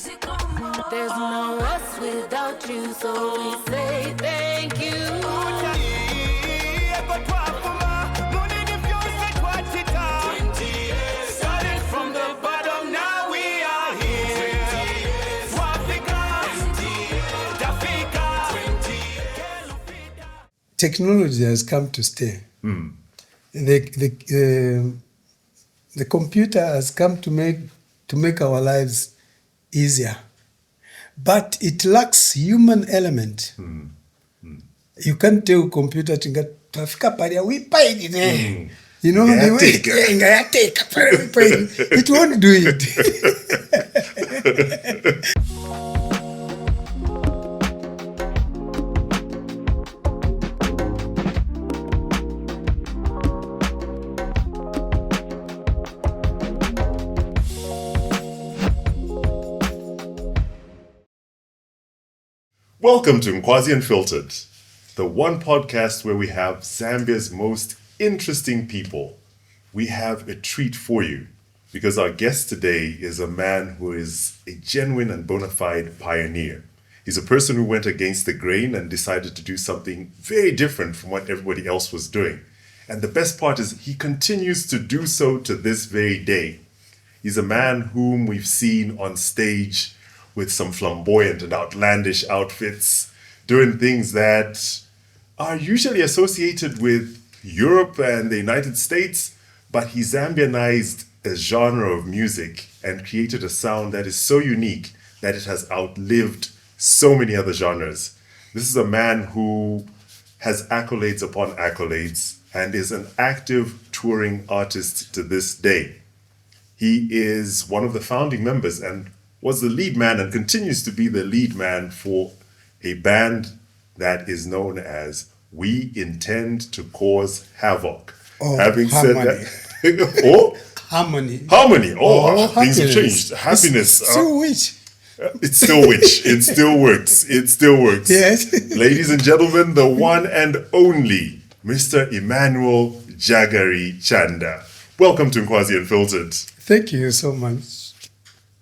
There's no us without you, so we say thank you. Started from the bottom, now we are here. Technology has come to stay. The computer has come to make our lives easier, but it lacks human element. You can't tell computer tafika pale wipaidi ne. You know the way it won't do it. Welcome to Nkwazi Unfiltered, the one podcast where we have Zambia's most interesting people. We have a treat for you because our guest today is a man who is a genuine and bona fide pioneer. He's a person who went against the grain and decided to do something very different from what everybody else was doing. And the best part is he continues to do so to this very day. He's a man whom we've seen on stage with some flamboyant and outlandish outfits, doing things that are usually associated with Europe and the United States, but he Zambianized a genre of music and created a sound that is so unique that it has outlived so many other genres. This is a man who has accolades upon accolades and is an active touring artist to this day. He is one of the founding members and was the lead man and continues to be the lead man for a band that is known as We Intend to Cause Havoc. Oh, Having harmony. said that, oh, Harmony. harmony. Oh, things have happiness. changed. Happiness. So which? It still which. It still works. It still works. Yes. Ladies and gentlemen, the one and only Mr. Emmanuel Jagari Chanda. Welcome to Nkwazi Unfiltered. Thank you so much.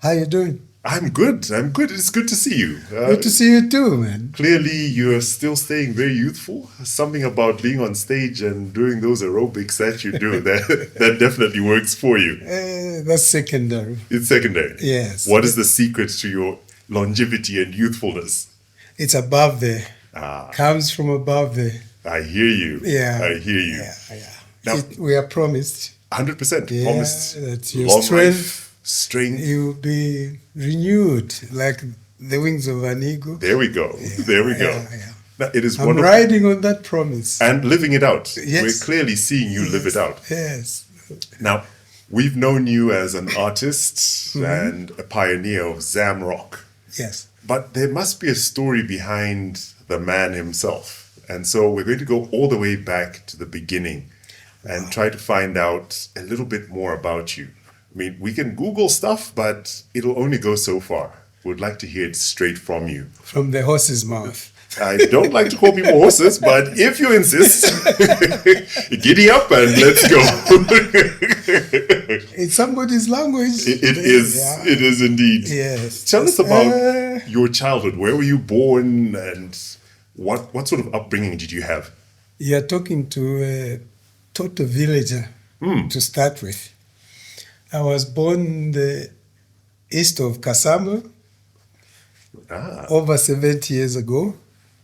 How you doing? I'm good. It's good to see you. Good to see you too, man. Clearly, you're still staying very youthful. Something about being on stage and doing those aerobics that you do, that definitely works for you. That's secondary. It's secondary. Yes. What is the secret to your longevity and youthfulness? It's above there. Comes from above there. I hear you. Yeah. I hear you. Yeah. Now, we are promised. 100% Yeah, promised. that your long strength, strength. you'll be renewed like the wings of an eagle. There we go. There we go. Yeah. Now, it is I'm wonderful. riding on that promise. And living it out. Yes. We're clearly seeing you live it out. Yes. Now, we've known you as an artist and a pioneer of Zamrock. Yes. But there must be a story behind the man himself. And so we're going to go all the way back to the beginning and try to find out a little bit more about you. I mean, we can Google stuff, but it'll only go so far. We'd like to hear it straight from you. From the horse's mouth. I don't like to call people horses, but if you insist, giddy up and let's go. It's somebody's language. It is. Yeah. It is indeed. Yes. Tell us about your childhood. Where were you born, and what sort of upbringing did you have? You're talking to a total villager to start with. I was born in the east of Kasamba over 70 years ago.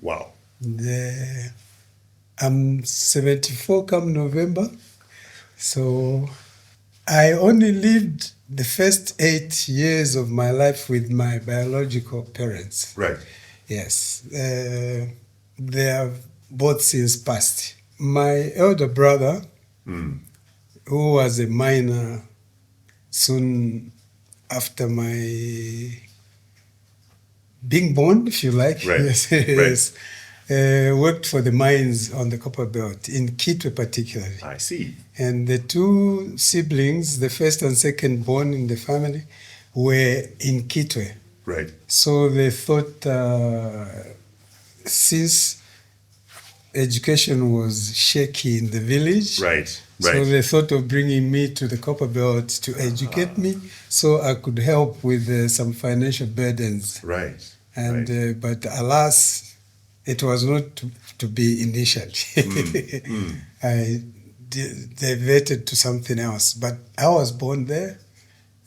Wow. I'm 74 come November. So I only lived the first 8 years of my life with my biological parents. Right. Yes. They have both since passed. My elder brother, who was a miner soon after my being born, if you like, Right. yes, Right. worked for the mines on the Copper Belt, in Kitwe particularly. I see. And the two siblings, the first and second born in the family, were in Kitwe. Right. So they thought since education was shaky in the village, Right. So Right. they thought of bringing me to the Copper Belt to educate me, so I could help with some financial burdens. Right. And right. but alas, it was not to be initially. I diverted to something else. But I was born there,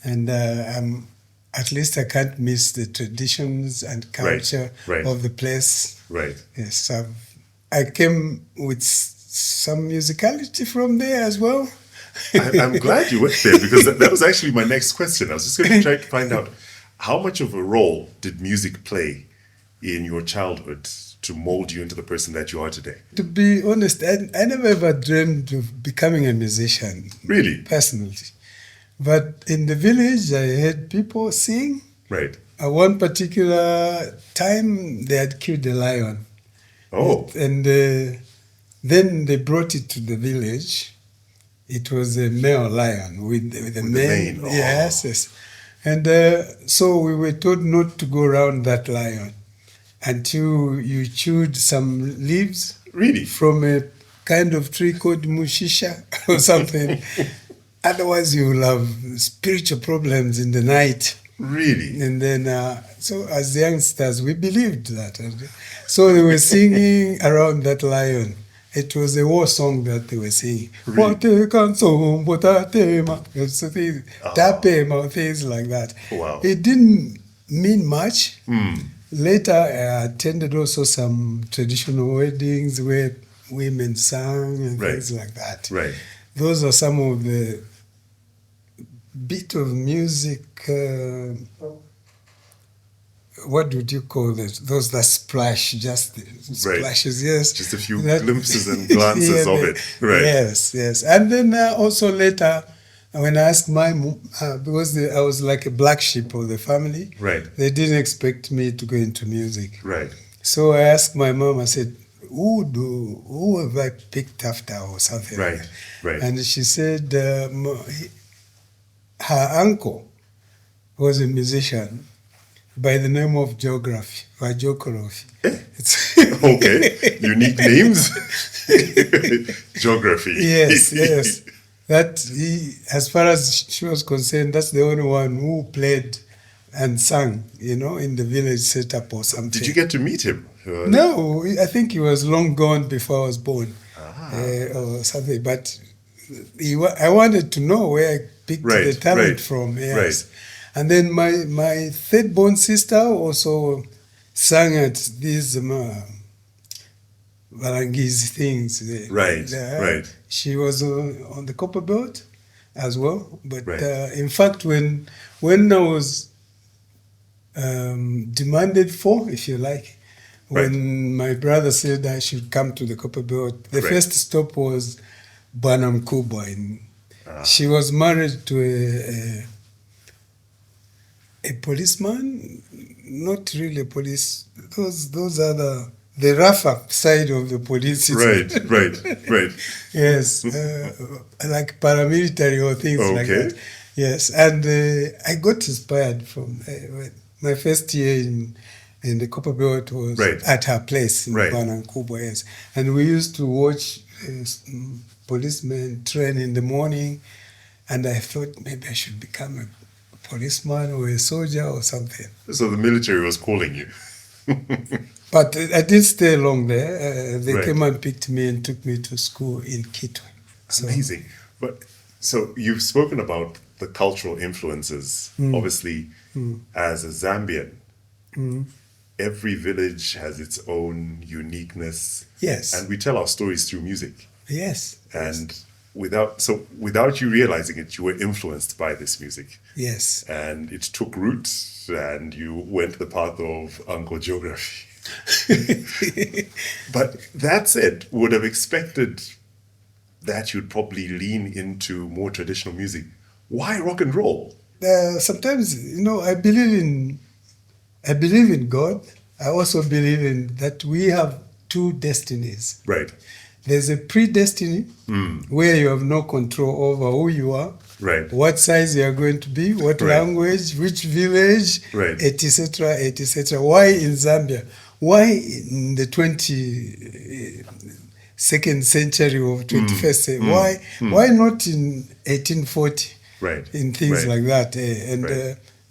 and at least I can't miss the traditions and culture Right. of the place. Right. Yes, I came with some musicality from there as well. I'm glad you went there, because that was actually my next question. I was just going to try to find out how much of a role did music play in your childhood to mold you into the person that you are today? To be honest, I never ever dreamed of becoming a musician. Really? Personally. But in the village, I heard people sing. Right. At one particular time, they had killed a lion. Oh. And then they brought it to the village. It was a male lion with a mane. Oh. Yes, yes. And so we were told not to go around that lion until you chewed some leaves Really? from a kind of tree called mushisha or something. Otherwise, you will have spiritual problems in the night. Really? And then, so as youngsters, we believed that. So they were singing around that lion. It was a war song that they were singing. Really? Tapema, things like that. Wow. It didn't mean much. Mm. Later, I attended also some traditional weddings where women sang and Right. things like that. Right. Those are some of the bit of music. What would you call it? Those that splash, just splashes, yes. Just a few glimpses and glances of it. Right. Yes, yes. And then also later, when I asked my mom, because I was like a black sheep of the family, Right. they didn't expect me to go into music. Right. So I asked my mom, I said, who have I picked after or something? Right, Like that? right. And she said her uncle was a musician by the name of Geography, or Geography. Okay. Unique names. Geography. Yes, yes. That as far as she was concerned, that's the only one who played and sang, in the village setup or something. Did you get to meet him? No, I think he was long gone before I was born, Ah. or something. But I wanted to know where I picked the talent from. Yes. Right. And then my third born sister also sang at these Varangis things. Right, right. She was on the Copper Belt as well. But Right. In fact, when I was demanded for, if you like, when my brother said I should come to the Copper Belt, the first stop was Bwana Mkubwa. She was married to a policeman, not really a police. Those are the rougher side of the police. Right. Yes, like paramilitary or things like that. Yes, and I got inspired from my first year in the Copper Belt was at her place in Bwana Mkubwa, yes. And we used to watch policemen train in the morning, and I thought maybe I should become a policeman or a soldier or something. So the military was calling you. But I didn't stay long there. They came and picked me and took me to school in Kitwe. So, amazing. But so you've spoken about the cultural influences. Obviously, as a Zambian, every village has its own uniqueness. Yes. And we tell our stories through music. Yes. And without you realizing it, you were influenced by this music. Yes. And it took root, and you went the path of Uncle Geography. But that said, would have expected that you'd probably lean into more traditional music. Why rock and roll? Sometimes, I believe in God. I also believe in that we have two destinies. Right. There's a predestiny where you have no control over who you are, right, what size you are going to be, what language, which village, right, etc., etc. Why in Zambia? Why in the 21st second century of 21st century. Why not in 1840? Right. In things Right. like that.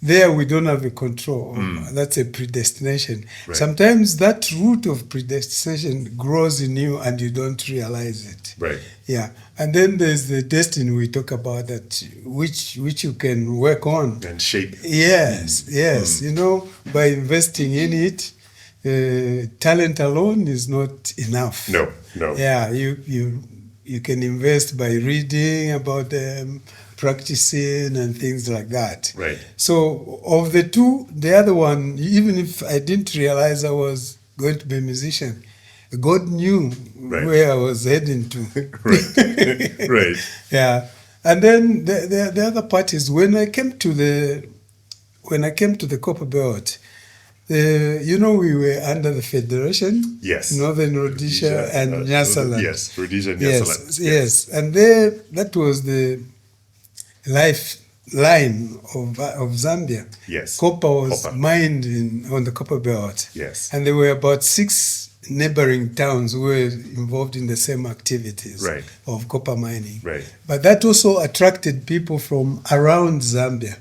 There we don't have a control. That's a predestination. Right. Sometimes that root of predestination grows in you and you don't realize it. Right. Yeah. And then there's the destiny we talk about, that which you can work on. And shape. Yes, yes. You know, by investing in it, talent alone is not enough. No, no. Yeah, you can invest by reading about them, practicing and things like that. Right. So of the two, the other one, even if I didn't realize I was going to be a musician, God knew where I was heading to. Right. Right. Yeah. And then the other part is when I came to the Copper Belt, we were under the Federation, Yes. Northern Rhodesia and Nyasaland. Yes, Rhodesia and Nyasaland. Yes. And there, that was the lifeline of Zambia. Yes. Copper was mined on the Copper Belt. Yes. And there were about 6 neighboring towns who were involved in the same activities of copper mining. Right. But that also attracted people from around Zambia.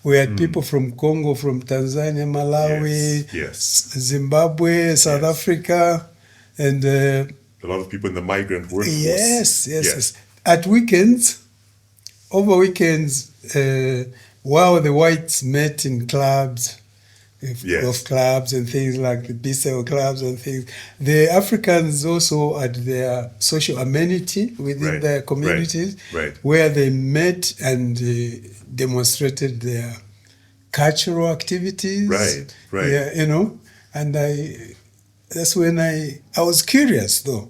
We had people from Congo, from Tanzania, Malawi, Zimbabwe, South Africa, and a lot of people in the migrant workforce. Yes. At weekends, over weekends, while the whites met in clubs, of clubs and things like the Bissell clubs and things, the Africans also had their social amenity within their communities, where they met and demonstrated their cultural activities. Right. Yeah, and that's when I was curious, though,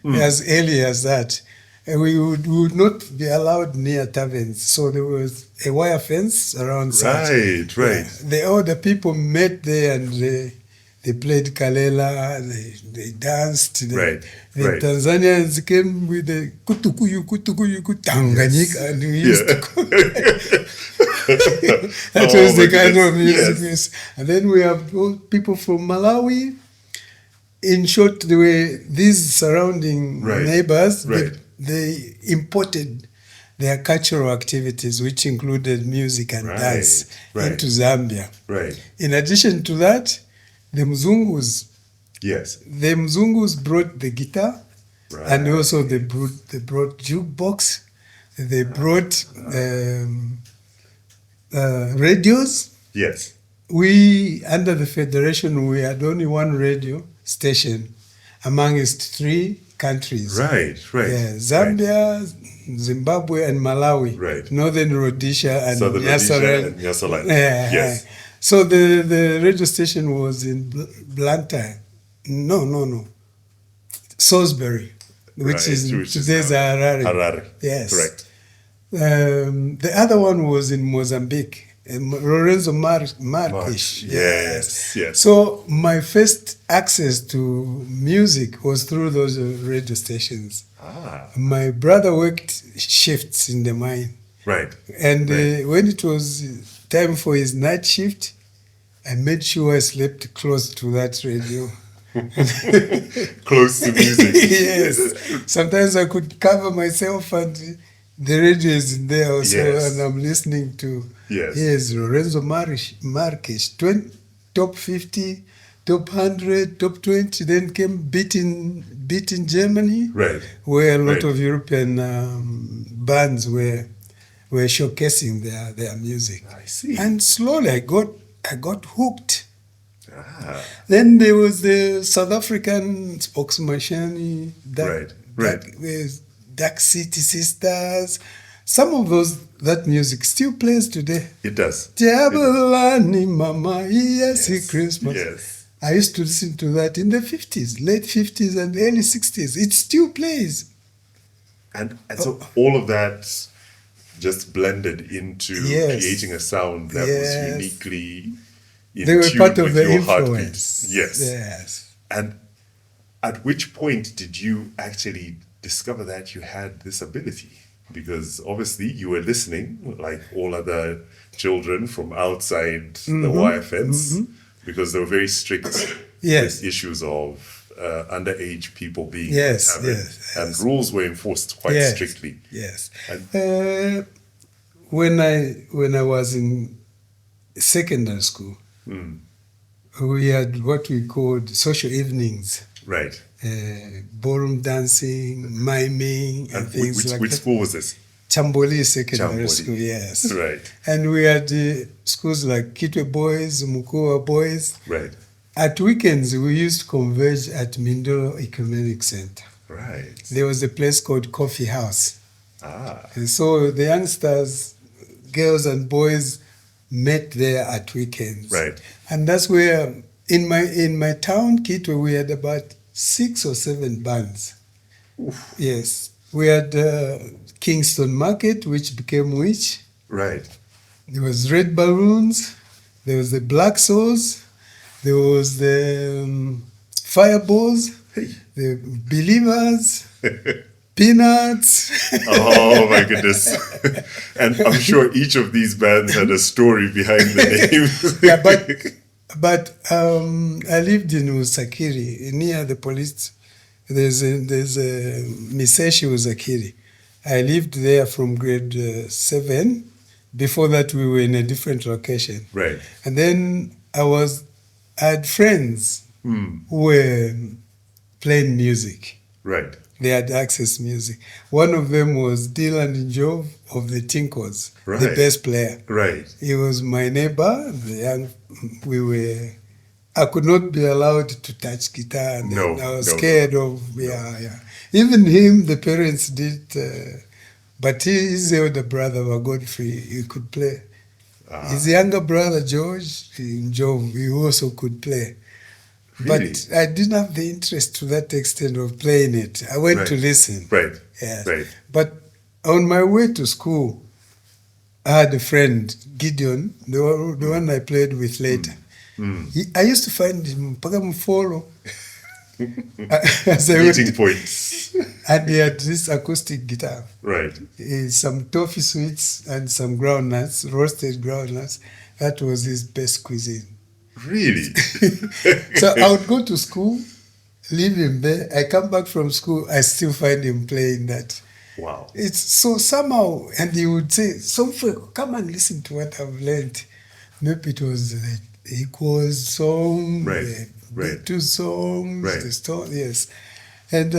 as early as that. We would not be allowed near taverns, so there was a wire fence around. Right. The older people met there and they played kalela, they danced. The Tanzanians came with the kutukuyu Tanganyika, and we used to that was the kind of music. Yes. And then we have people from Malawi. In short, there were these surrounding neighbors. They imported their cultural activities, which included music and dance, into Zambia. In addition to that, the Mzungus brought the guitar, and also they brought jukebox. They brought radios. Yes. We, under the Federation, we had only one radio station amongst 3 countries. Right. Yeah, Zambia, Zimbabwe, and Malawi. Northern Rhodesia and Nyasaland. Yes. So the radio station was in Blantyre. No. Salisbury, which is today's Harare. Yes. Correct. The other one was in Mozambique. Lorenzo Marques. Yes. So my first access to music was through those radio stations. My brother worked shifts in the mine. And when it was time for his night shift, I made sure I slept close to that radio. Close to music. Yes. Sometimes I could cover myself and the radio is in there also, and I'm listening to Lorenzo Marques, top 50, top 100, top 20. Then came Beat in Germany, where a lot of European bands were showcasing their music. I see. And slowly I got hooked. Then there was the South African spokesman, Dark City Sisters. Some of that music still plays today. It does. Jabulani Mama, yes, Christmas. Yes. I used to listen to that in the 50s, late 50s and early 60s. It still plays. And so all of that just blended into creating a sound that was uniquely in they were tune part of with the your influence. heartbeat. Yes. And at which point did you actually discover that you had this ability? Because obviously you were listening like all other children from outside the wire fence, because they were very strict with issues of underage people being Yes, at tavern, yes, and yes. rules were enforced quite Yes, strictly. Yes. And- When I was in secondary school, we had what we called social evenings, Right. ballroom dancing, miming, and things like Which that. school was this? Chamboli Secondary Chamboli. School, yes. Right. And we had schools like Kitwe Boys, Mukua Boys. Right. At weekends, we used to converge at Mindoro Ecumenic Center. Right. There was a place called Coffee House. Ah. And so the youngsters, girls and boys, met there at weekends. Right. And that's where, in my town, Kitwe, we had about 6 or 7 bands. Oof. Yes. We had Kingston Market, which became Which. Right. There was Red Balloons. There was the Black Souls. There was the Fireballs. Hey. The Believers. Peanuts. Oh my goodness. And I'm sure each of these bands had a story behind the names. Yeah, but I lived in Usakiri, near the police. There's a Miseshi Usakiri. I lived there from grade 7. Before that, we were in a different location. Right. And then I had friends who were playing music. Right. They had access music. One of them was Dylan Jove of the Tinkers, the Right. bass player. Right. He was my neighbor. I could not be allowed to touch guitar. And No, I was no, scared of, yeah. Even him, the parents did, but his elder brother, Godfrey, he could play. His younger brother, George, he also could play. Really? But I didn't have the interest to that extent of playing it. I went to listen. Right. Yes. Right. But on my way to school, I had a friend, Gideon, the one I played with later. I used to find him, follow. Meeting points. And he had this acoustic guitar. Right. Some toffee sweets and some groundnuts, roasted groundnuts. That was his best cuisine. Really? So I would go to school, leave him there. I come back from school, I still find him playing that. Wow. It's so somehow, and he would say, come and listen to what I've learned. Maybe it was the Equals song, Right. the two songs, Right. the story, yes. And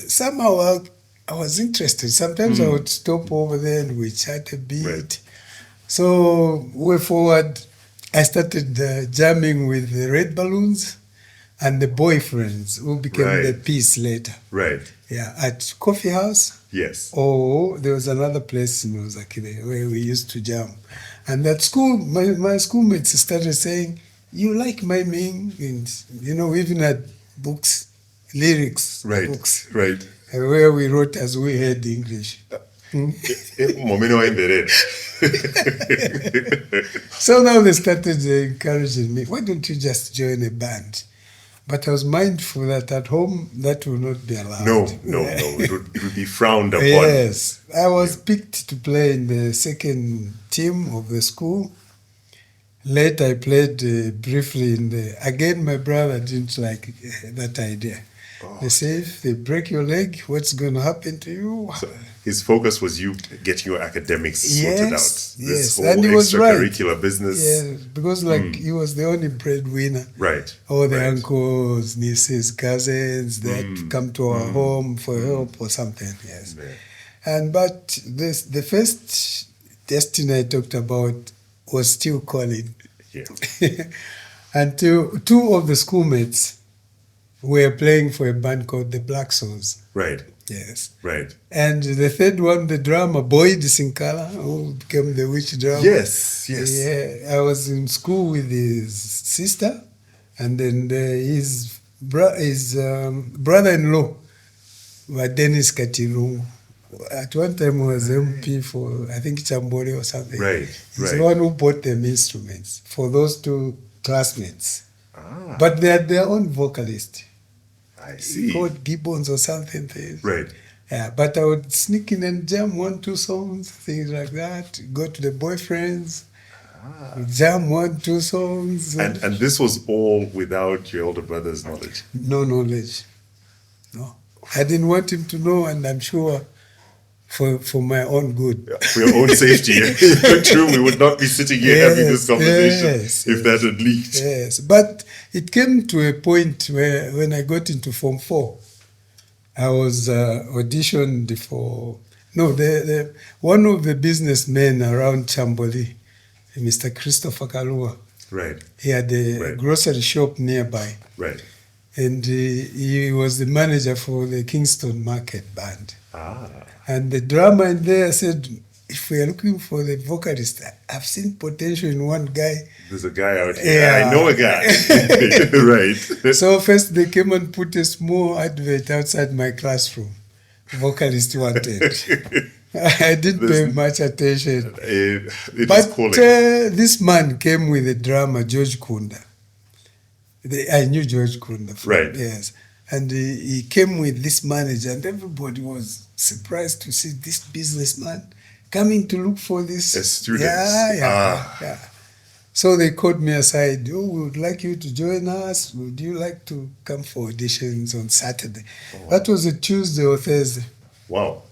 somehow I was interested. Sometimes I would stop over there and we chat a bit. Right. So way forward, I started jamming with the Red Balloons and the Boyfriends, who became the Right. Peace later. Right. Yeah, at Coffee House. Yes. Or there was another place in Ozakile where we used to jam. And at school, my schoolmates started saying, you like miming? And, we even had books, lyrics Right. books, Right. where we wrote as we heard English. Momeno Emberere. So now they started encouraging me, why don't you just join a band? But I was mindful that at home, that will not be allowed. No. It would be frowned upon. Yes. I was picked to play in the second team of the school. Later, I played briefly again, my brother didn't like that idea. They say, if they break your leg, what's going to happen to you? So his focus was you getting your academics sorted out. Yes, This whole and he was right. extracurricular business. Yeah, because he was the only breadwinner. Right. All the right. uncles, nieces, cousins, they had to come to our home for help or something. Yes. Yeah. But the first destiny I talked about was still calling. Yeah. And two of the schoolmates were playing for a band called the Black Souls. Right. Yes. Right. And the third one, the drummer, Boyd Sinkala, who became the witch drummer. Yes. Yeah, I was in school with his sister, and then his brother-in-law, Dennis Katiru. At one time he was MP for, I think, Chambori or something. Right. He's the one who bought them instruments for those two classmates. Ah, But they had their own vocalist. I see. Called Gibbons or something. Right. Yeah, but I would sneak in and jam 1-2 songs, things like that. Go to the boyfriends. We jam 1-2 songs. And this was all without your older brother's knowledge? No knowledge. No. I didn't want him to know, and I'm sure for my own good. For your own safety. True, we would not be sitting here having this conversation if that had leaked. Yes, but it came to a point where when I got into Form 4, I was auditioned for... No, one of the businessmen around Chamboli, Mr. Christopher Kalua. Right. He had a grocery shop nearby. Right. And he was the manager for the Kingston Market Band. And the drummer in there said, if we are looking for the vocalist, I've seen potential in one guy. There's a guy out here. Yeah. I know a guy. Right. So first they came and put a small advert outside my classroom. Vocalist wanted. I didn't pay much attention. But this man came with a drummer, George Kunda. I knew George Kunda. Right. Yes. And he came with this manager, and everybody was surprised to see this businessman coming to look for this. A student. Yeah. So they called me aside. Oh, we would like you to join us. Would you like to come for auditions on Saturday? Oh. That was a Tuesday or Thursday. Wow.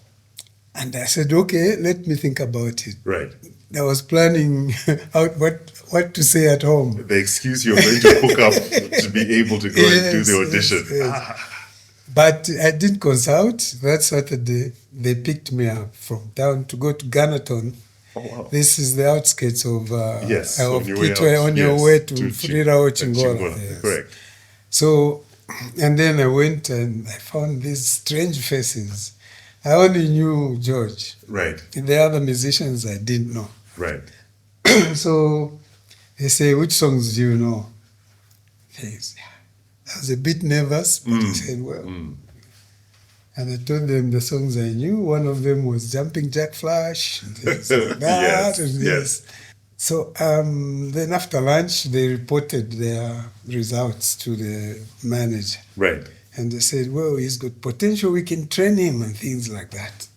And I said, okay, let me think about it. Right. I was planning out what to say at home. The excuse you're going to hook up to be able to go and do the audition. Yes. But I didn't consult. That Saturday, they picked me up from town to go to Ganaton. Oh, wow. This is the outskirts of Kitwe, on your way to Frira Chingola. Yes. Correct. So, and then I went and I found these strange faces. I only knew George. Right. The other musicians I didn't know. Right. So they say, which songs do you know? I was a bit nervous, but I said, well. And I told them the songs I knew. One of them was Jumping Jack Flash. And things like that. Yes. So then after lunch, they reported their results to the manager. Right. And they said, well, he's got potential, we can train him and things like that.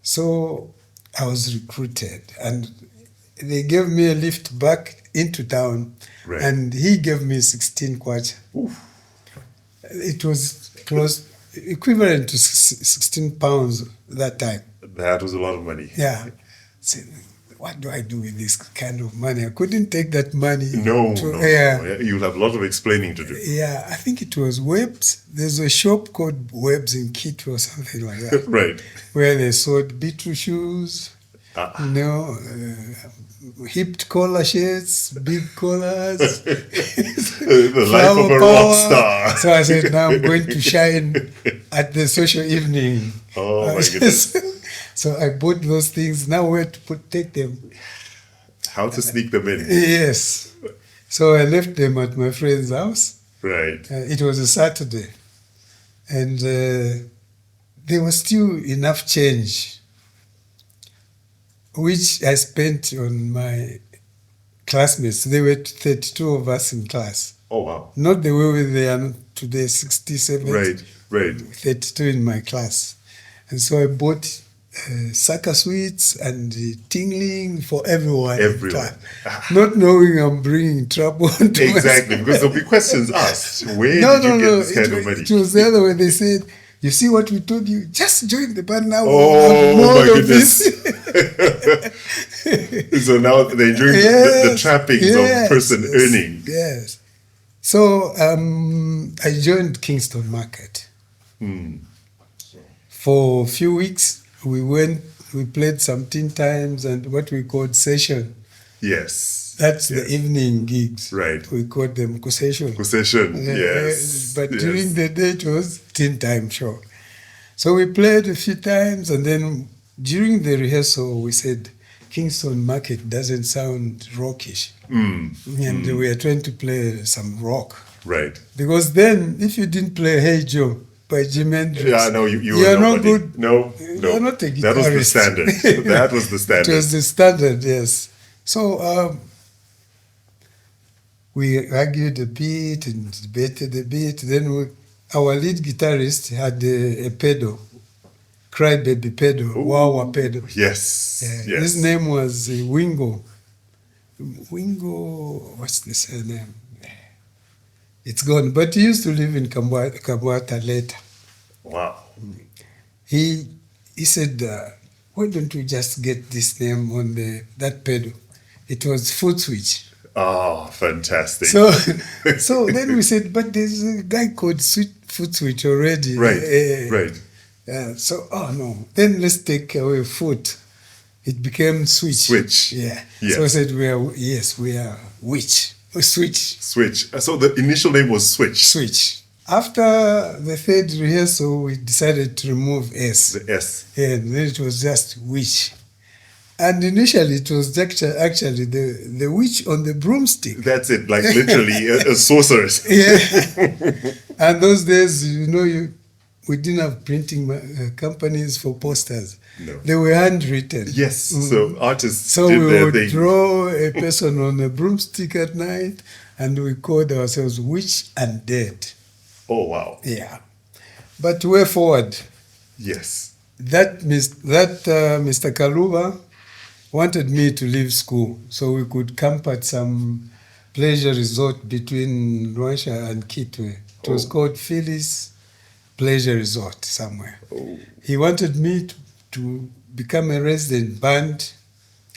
So I was recruited, and they gave me a lift back into town, and he gave me 16 kwacha. It was close, equivalent to 16 pounds that time. That was a lot of money. Yeah. So, what do I do with this kind of money? I couldn't take that money. No. You'll have a lot of explaining to do. Yeah, I think it was Webb's. There's a shop called Webb's in Kitwe or something like that. Right. Where they sold Beatle shoes, hipped collar shirts, big collars. The life of a rock star. So I said, now I'm going to shine at the social evening. Oh, my goodness. So I bought those things. Now where to take them? How to sneak them in. Yes. So I left them at my friend's house. Right. It was a Saturday. And there was still enough change, which I spent on my classmates. There were 32 of us in class. Oh, wow. Not the way they are today, 67. Right. 32 in my class. And so I bought Saka sweets and tingling for everyone. Not knowing I'm bringing trouble to exactly, myself. because there'll be questions asked. Where did you get this kind of money? It was the other way. They said, you see what we told you? Just join the band now. Oh, my goodness. So now they're enjoying the trappings of person earning. Yes. So I joined Kingston Market. For a few weeks, we played some teen times and what we called session. Yes. That's the evening gigs. Right. We called them Kusession. Yes. But during the day it was teen time show. So we played a few times, and then during the rehearsal we said, Kingston Market doesn't sound rockish. And we are trying to play some rock. Right. Because then if you didn't play Hey Joe by Jimi Hendrix, you're not good. No. You're not a guitarist. That was the standard. That was the standard. It was the standard, yes. So we argued a bit and debated a bit. Then our lead guitarist had a pedal, crybaby pedal, wah pedal. Yes. His name was Wingo. Wingo, what's the surname? It's gone, but he used to live in Kabwata later. Wow. He said, why don't we just get this name on that pedal? It was Foot Switch. Ah, fantastic. So then we said, but there's a guy called Foot Switch already. Right. Oh no, then let's take away foot. It became Switch. Switch. Yeah. Yes. So I said, we are Witch. Switch. Switch. So the initial name was Switch. Switch. After the third rehearsal, we decided to remove S. The S. And then it was just Witch. And initially it was actually the witch on the broomstick. That's it, like literally a sorceress. Yeah. And those days, we didn't have printing companies for posters. No. They were handwritten. Yes, so artists So did we their would thing. draw a person on a broomstick at night, and we called ourselves Witch and Dead. Oh, wow. Yeah. But way forward, Yes. that Mr. Kaluba wanted me to leave school so we could camp at some pleasure resort between Rwanda and Kitwe. It was called Phyllis Pleasure Resort somewhere. Oh. He wanted me to become a resident band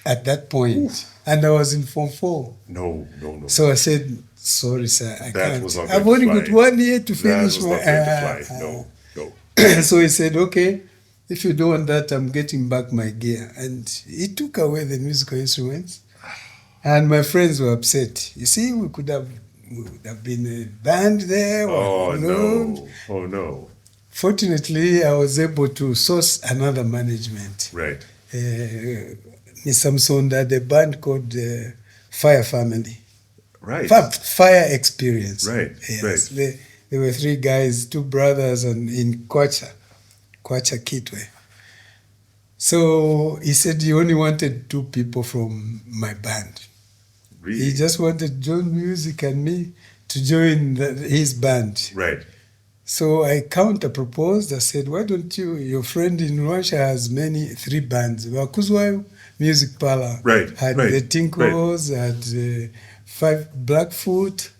at that point. And I was in Form 4. No. So I said, sorry, sir, I That can't. was not I've going to only fly. got 1 year to That finish was my... not going to fly. No. So he said, okay, if you don't want that, I'm getting back my gear. And he took away the musical instruments. And my friends were upset. You see, we would have been a band there. Oh, no. Oh, no. Fortunately, I was able to source another management. Right. Miss Samsonda, the band called Fire Family. Right. Fire Experience. Right, Yes. right. There were 3 guys, 2 brothers, and in Kwacha Kitwe. So he said he only wanted 2 people from my band. Really? He just wanted John Music and me to join his band. Right. So I counter-proposed. I said, why don't you, your friend in Russia has 3 bands. Wakuzwa Music Parlor had the Tinkles, had 5 Blackfoot,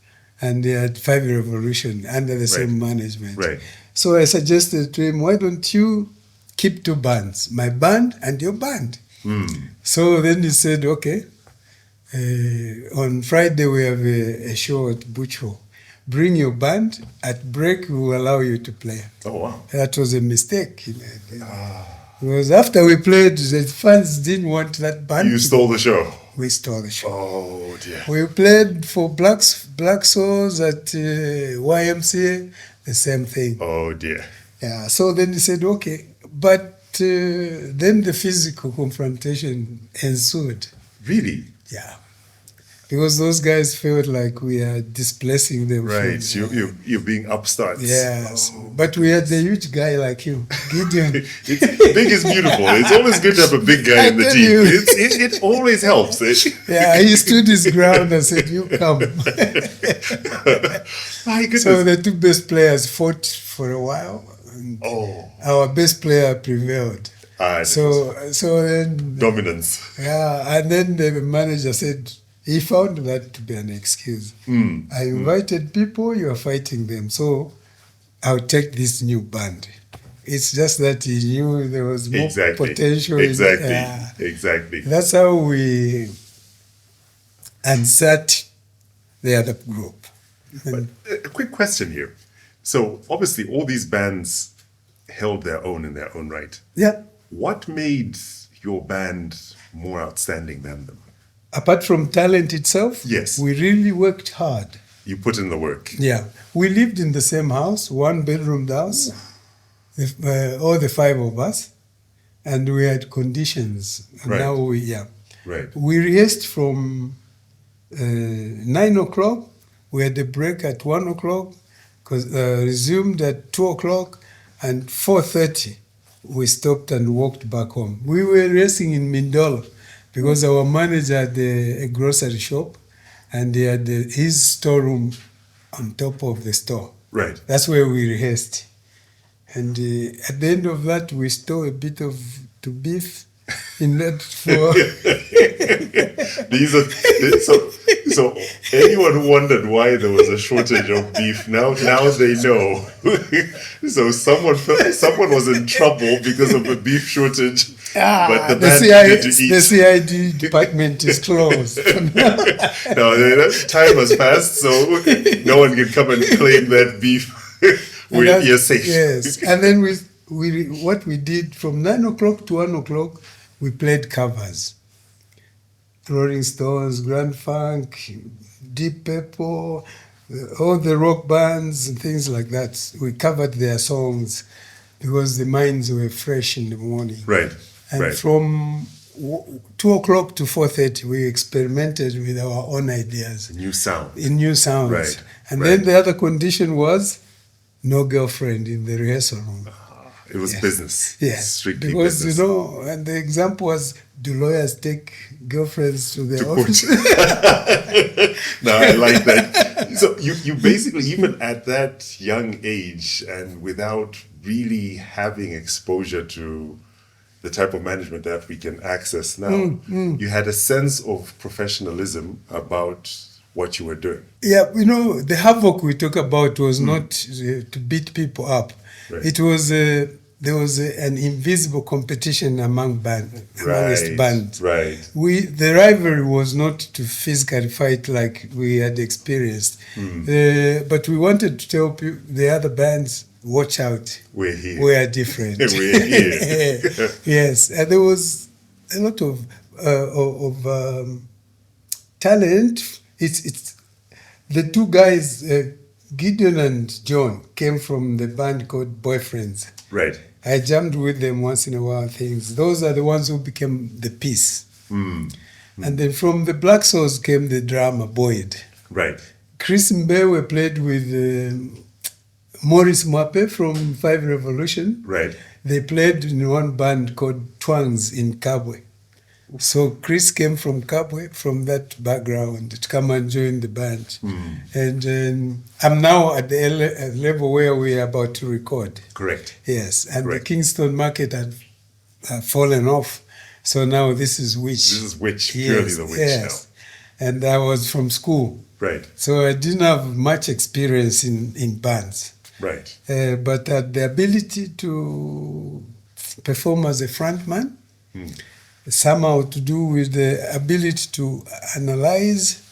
and they had 5 Revolution under the same management. Right. So I suggested to him, why don't you keep 2 bands, my band and your band? So then he said, okay. On Friday we have a show at Butch Hall. Bring your band. At break, we will allow you to play. Oh, wow. That was a mistake he made. Because after we played, the fans didn't want that band. You stole the show. We stole the show. Oh, dear. We played for Black Souls at YMCA, the same thing. Oh, dear. Yeah. So then he said, okay. But then the physical confrontation ensued. Really? Yeah. Because those guys felt like we are displacing them. Right. From, You're being upstarts. Yes. Oh. But we had a huge guy like you, Gideon. Big is beautiful. It's always good to have a big guy in the tell team. you. It always helps. Yeah, he stood his ground and said, you come. My goodness. So the 2 best players fought for a while. And our best player prevailed. So then... Dominance. Yeah, and then the manager said, he found that to be an excuse. I invited people, you are fighting them, so I'll take this new band. It's just that he knew there was more potential. Exactly. That's how we unsat the other group. But a quick question here. So obviously all these bands held their own in their own right. Yeah. What made your band more outstanding than them? Apart from talent itself, yes, we really worked hard. You put in the work. Yeah. We lived in the same house, 1-bedroom house, all the 5 of us, and we had conditions. And now we rehearsed from 9 o'clock. We had a break at 1 o'clock, resumed at 2 o'clock, and 4:30 we stopped and walked back home. We were rehearsing in Mindolo because our manager had a grocery shop, and he had his storeroom on top of the store. Right. That's where we rehearsed. And at the end of that, we stole a bit of beef in that for These are so anyone who wondered why there was a shortage of beef, now they know. So someone was in trouble because of a beef shortage, but the band needed to eat. the CID department is closed. No, time has passed, so no one can come and claim that beef. You're safe. Yes, and then what we did from 9 o'clock to 1 o'clock, we played covers. Rolling Stones, Grand Funk, Deep Purple, all the rock bands and things like that. We covered their songs because the minds were fresh in the morning. Right. And right. from 2 o'clock to 4:30, we experimented with our own ideas. New sound. In new sounds. Right. And then the other condition was no girlfriend in the rehearsal room. It was business. Yes. Strictly because, business. And the example was, do lawyers take girlfriends to their office? No, I like that. So you basically, even at that young age and without really having exposure to the type of management that we can access now, you had a sense of professionalism about what you were doing. Yeah, the havoc we talk about was not to beat people up. Right. It was there was an invisible competition amongst bands. Right. The rivalry was not to physically fight like we had experienced, but we wanted to tell the other bands, watch out. We're here. We are different. We're here. Yes, and there was a lot of talent. It's the two guys, Gideon and John, came from the band called Boyfriends. Right. I jammed with them once in a while. Those are the ones who became the Peace. And then from the Black Souls came the drummer Boyd. Right. Chris Mbewe played with Maurice Mwape from Five Revolution. Right. They played in one band called Twangs in Kabwe. So Chris came from Kabwe, from that background, to come and join the band. And I'm now at the level where we are about to record. Correct. Yes, and Correct. the Kingston market had fallen off. So now this is Witch. This is Witch, purely the Witch now. And I was from school. Right. So I didn't have much experience in bands. Right. But the ability to perform as a frontman, somehow to do with the ability to analyze,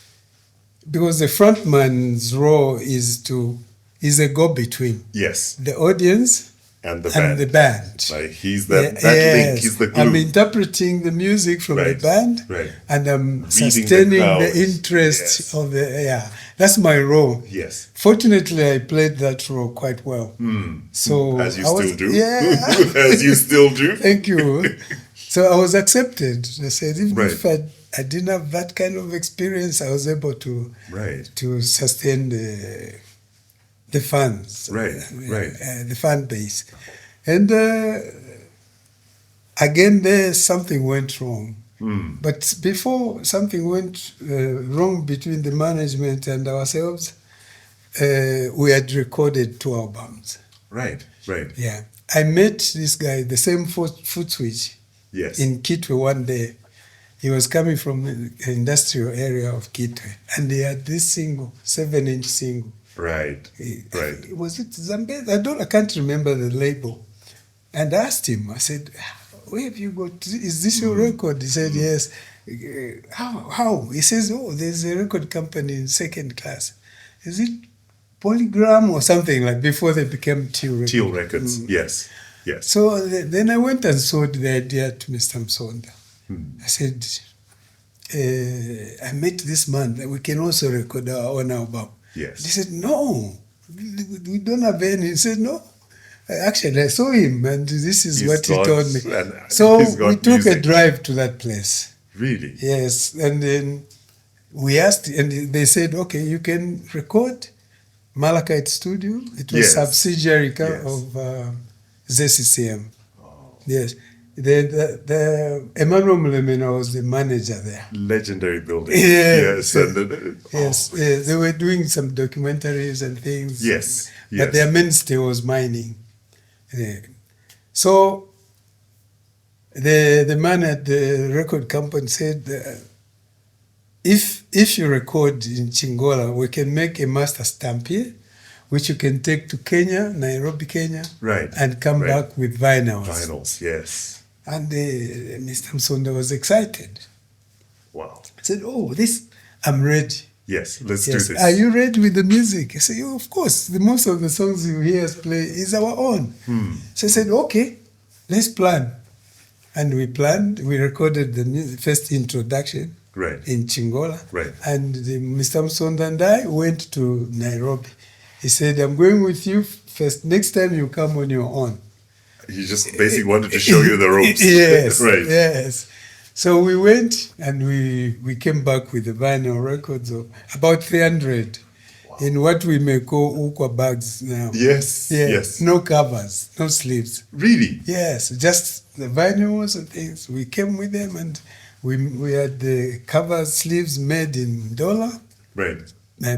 because the frontman's role is a go-between. Yes. The audience and the band. Like he's that link, he's the glue. I'm interpreting the music from the band, and I'm sustaining the interest of the, that's my role. Yes. Fortunately, I played that role quite well. So as you still do. Yeah. As you still do. Thank you. So I was accepted. I said, even if I didn't have that kind of experience, I was able to sustain the fans, the fan base. And again, there something went wrong. But before something went wrong between the management and ourselves, we had recorded 2 albums. Right. Yeah. I met this guy, the same foot switch. Yes. In Kitwe one day. He was coming from the industrial area of Kitwe, and he had this single, 7-inch single. Right. Was it Zambian? I can't remember the label. And I asked him, I said, where have you got, is this your record? He said, yes. How? He says, there's a record company in second class. Is it Polygram or something, like before they became Teal Records? Teal Records, yes. So then I went and sold the idea to Mr. Msonda. I said, I met this man that we can also record our own album. Yes. He said, no, we don't have any. He said, no. Actually, I saw him, and this is what he told me. So we took a drive to that place. Really? Yes. And then we asked, and they said, okay, you can record Malachite Studio. It was subsidiary of ZCCM. Yes. The Emmanuel Jagari was the manager there. Legendary building. Yes. Yes. They were doing some documentaries and things. Yes. But their mainstay was mining. So The man at the record company said, if you record in Chingola, we can make a master stamp here, which you can take to Kenya, Nairobi, Kenya, Right. and come Right. back with vinyls. Vinyls, yes. And Mr. Msonda was excited. Wow. I said, oh, I'm ready. Yes, let's Yes. do this. Are you ready with the music? I said, oh, of course. Most of the songs you hear us play is our own. So I said, okay, let's plan. And we planned. We recorded the first introduction Right. in Chingola. Right. And Mr. Msonda and I went to Nairobi. He said, I'm going with you first. Next time you come on your own. He just basically wanted to show you the ropes. Yes. Right. Yes. So we went and we came back with the vinyl records of about 300 in what we may call ukwa bags now. Yes. Yeah, Yes. no covers, no sleeves. Really? Yes, just the vinyls and things. We came with them and we had the cover sleeves made in dollar, Right.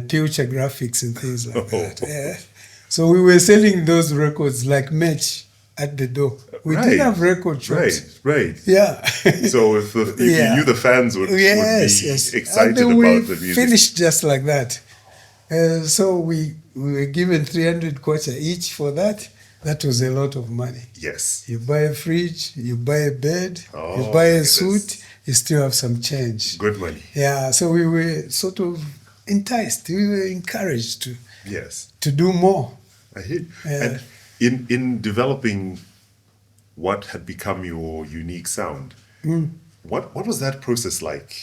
future graphics and things like Oh. that. Yeah. So we were selling those records like merch at the door. We Right. didn't have record shops. Right. Right. Yeah. So if you Yeah. knew the fans would be yes. excited And then we about the music. finished just like that. So we were given 300 kwacha each for that. That was a lot of money. Yes. You buy a fridge, you buy a bed, Oh, you buy a look at suit, this. you still have some change. Good money. Yeah, so we were sort of enticed, we were encouraged Yes. to do more. I hear. Yeah. And in developing what had become your unique sound, what was that process like?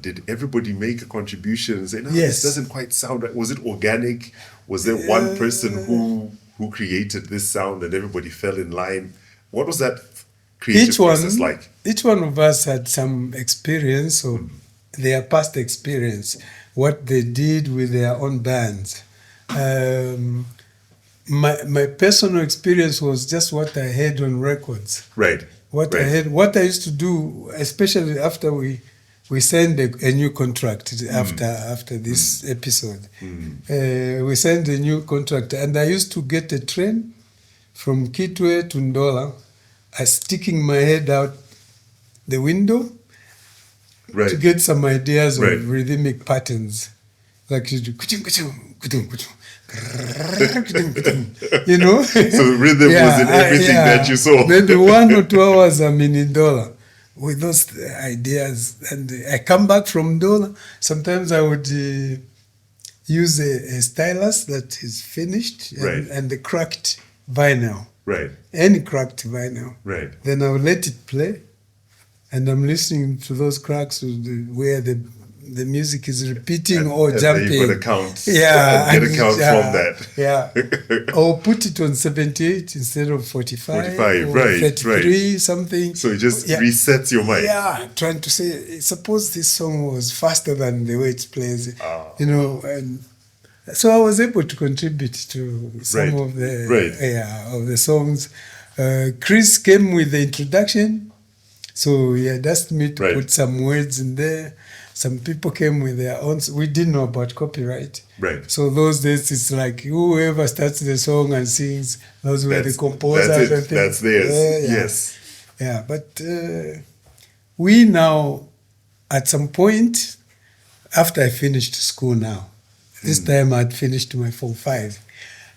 Did everybody make a contribution and say, no, Yes. this doesn't quite sound right? Was it organic? Was there one person who created this sound and everybody fell in line? What was that creative process like? Each one of us had some experience of their past experience, what they did with their own bands. My personal experience was just what I had on records. Right. What right. I had, what I used to do, especially after we signed a new contract after this episode. We signed a new contract, and I used to get a train from Kitwe to Ndola, sticking my head out the window Right. to get some ideas Right. of rhythmic patterns, like you do, kuchum, kuchum, kuchum, kuchum, you know. So rhythm was in everything that you saw. Maybe 1 or 2 hours I'm in Ndola with those ideas, and I come back from Ndola. Sometimes I would use a stylus that is finished Right. and the cracked vinyl, Right. any cracked vinyl. Right. Then I would let it play, and I'm listening to those cracks where the music is repeating or And jumping. then you've got to count. Yeah, And get a and count from that. Yeah, or put it on 78 instead of 45. 45, or right, 33, something. So it just Yeah. resets your mind. Yeah, trying to say, suppose this song was faster than the way it plays, you know, and so I was able to contribute to some Right, of the right. of the songs. Chris came with the introduction, so he had asked me to Right. put some words in there. Some people came with their own. We didn't know about copyright. Right. So those days, it's like whoever starts the song and sings, those were the composers. That's it. and things. That's theirs. Yeah. Yes. Yeah, but we now, at some point, after I finished school now, this time I'd finished my Form 5,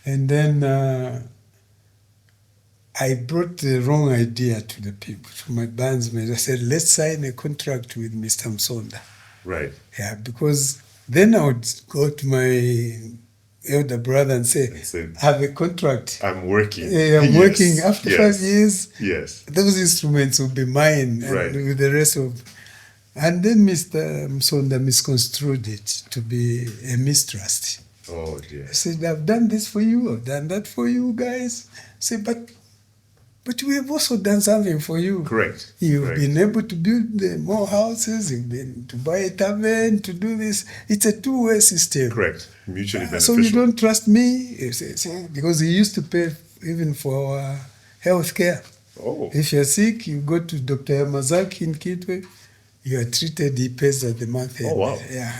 and then I brought the wrong idea to the people, to my bandsmates. I said, let's sign a contract with Mr. Msonda. Right. Yeah, because then I would go to my elder brother and say, I have a contract. I'm working. I'm Yes. working. After Yes. 5 years, Yes. those instruments will be mine, and Right. with the rest of. And then Mr. Msonda misconstrued it to be a mistrust. Oh dear. I said, I've done this for you, I've done that for you guys. I said, but we have also done something for you. Correct. You've Correct. been able to build more houses, you've been to buy a tavern, to do this. It's a two-way system. Correct. Mutually So beneficial. you don't trust me? He says, because he used to pay even for health care. Oh. If you're sick, you go to Dr. Yamazaki in Kitwe, you are treated, he pays at the month end. Oh, wow. Yeah,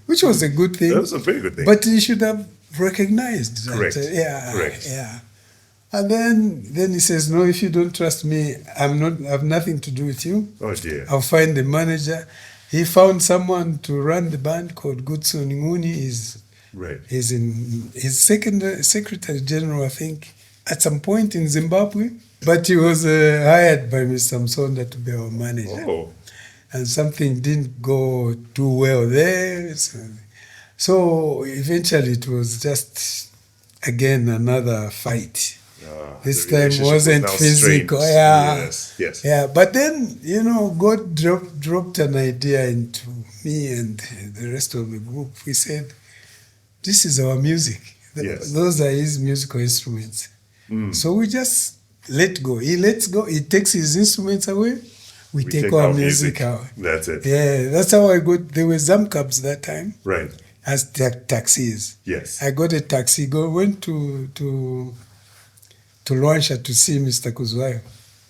which was a good thing. That was a very good thing. But you should have recognized that. Correct. Yeah. Correct. Yeah. And then he says, no, if you don't trust me, I have nothing to do with you. Oh dear. I'll find the manager. He found someone to run the band called Gutsu Nguni. He's in his secretary general, I think, at some point in Zimbabwe. But he was hired by Mr. Msonda to be our manager. Oh. And something didn't go too well there. So eventually it was just, again, another fight. This time wasn't physical. Yes. Yeah, but then, God dropped an idea into me and the rest of the group. We said, this is our music. Yes. Those are his musical instruments. So we just let go. He lets go. He takes his instruments away. We take our music out. That's it. Yeah, that's how I got. There were Zamcabs that time. Right. As taxis. Yes. I got a taxi. Went to Luansha to see Mr. Kuzwayo.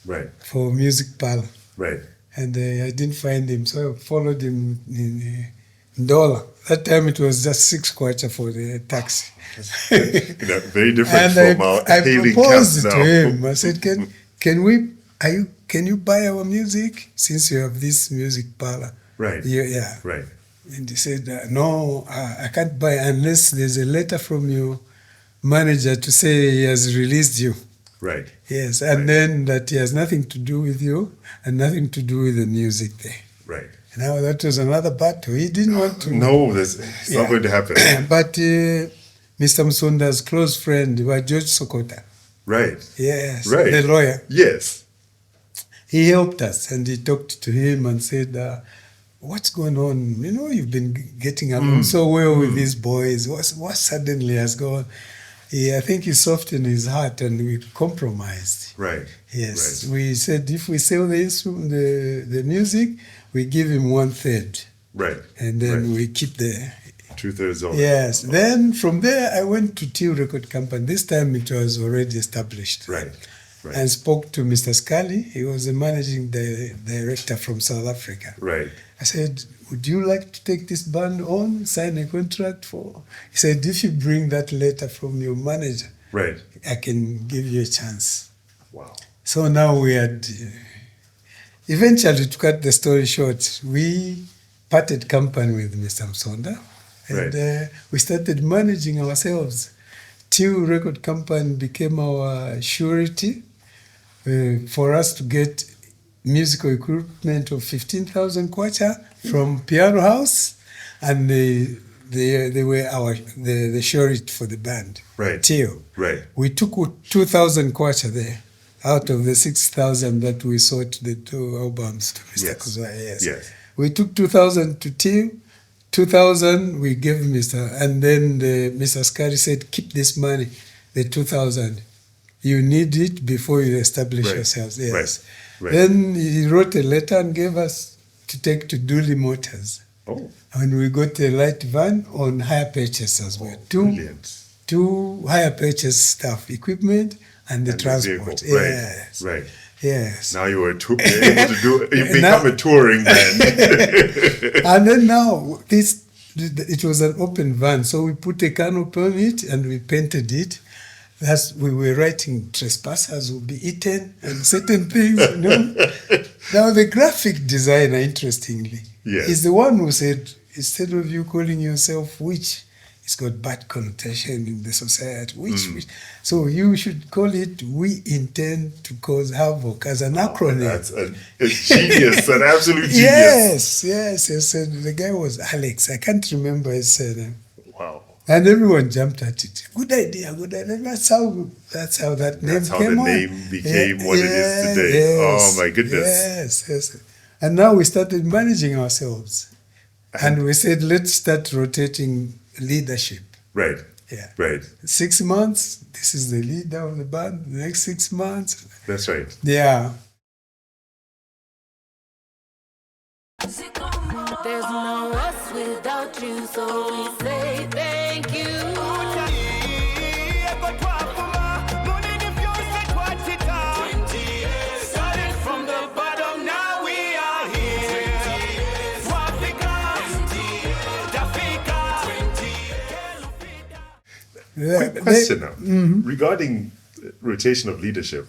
Right. For music parlor. Right. And I didn't find him, so I followed him in Ndola. That time it was just 6 kwacha for the taxi. Very different and from our I hailing proposed cabs to now. him. I said, can you buy our music since you have this music parlor? Right. Yeah. Right. And he said, no, I can't buy unless there's a letter from your manager to say he has released you. Right. Yes, and then that he has nothing to do with you and nothing to do with the music there. Right. Now that was another battle. He didn't want to. No, it's not going to happen. But Mr. Msonda's close friend was George Sokota. Right. Yes, Right. the lawyer. Yes. He helped us and he talked to him and said, what's going on? You've been getting along so well with these boys. What suddenly has gone? I think he softened his heart and we compromised. Right. Yes. Right. We said if we sell the music, we give him 1/3. Right. And then Right. we keep the 2/3 of it. Yes. Then from there, I went to Till Record Company. This time it was already established. Right. Right. And spoke to Mr. Scully. He was the managing director from South Africa. Right. I said, would you like to take this band on, sign a contract for? He said, if you bring that letter from your manager, Right. I can give you a chance. Wow. So now we had, eventually to cut the story short, we parted company with Mr. Msonda and we started managing ourselves. Till Record Company became our surety for us to get musical equipment of 15,000 kwacha from Piano House, and they were the surety for the band. Right. Till. Right. We took 2,000 kwacha there out of the 6,000 that we sold the 2 albums to Mr. Yes. Kuzwa. Yes. We took 2,000 to Till. 2,000 we gave Mr. And then Mr. Skari said, keep this money, the 2,000. You need it before you establish yourselves. Yes. Right. Then he wrote a letter and gave us to take to Dooley Motors. Oh. And we got a light van on hire purchase as well. Brilliant. Two hire purchase stuff, equipment and the transport. Vehicle. Right. Yes. Right. Yes. Now you are able to do. You become a touring band. And then now it was an open van, so we put a canopy on it and we painted it. We were writing trespassers will be eaten and certain things. Now the graphic designer, interestingly, is the one who said, instead of you calling yourself witch, it's got bad connotation in the society. Witch. So you should call it "We intend to cause havoc" as an acronym. That's a genius, an absolute genius. Yes. And the guy was Alex. I can't remember his surname. Wow. And everyone jumped at it. Good idea. That's how that name came on. That's how the name became what it is today. Yes, Oh my goodness. Yes. And now we started managing ourselves. And we said, let's start rotating leadership. Right. Yeah. Right. 6 months, this is the leader of the band. The next 6 months. That's right. Yeah. There's no us without you, so we say thank you. Started from the bottom, now we are here. Yeah, Quick question now. Regarding rotation of leadership,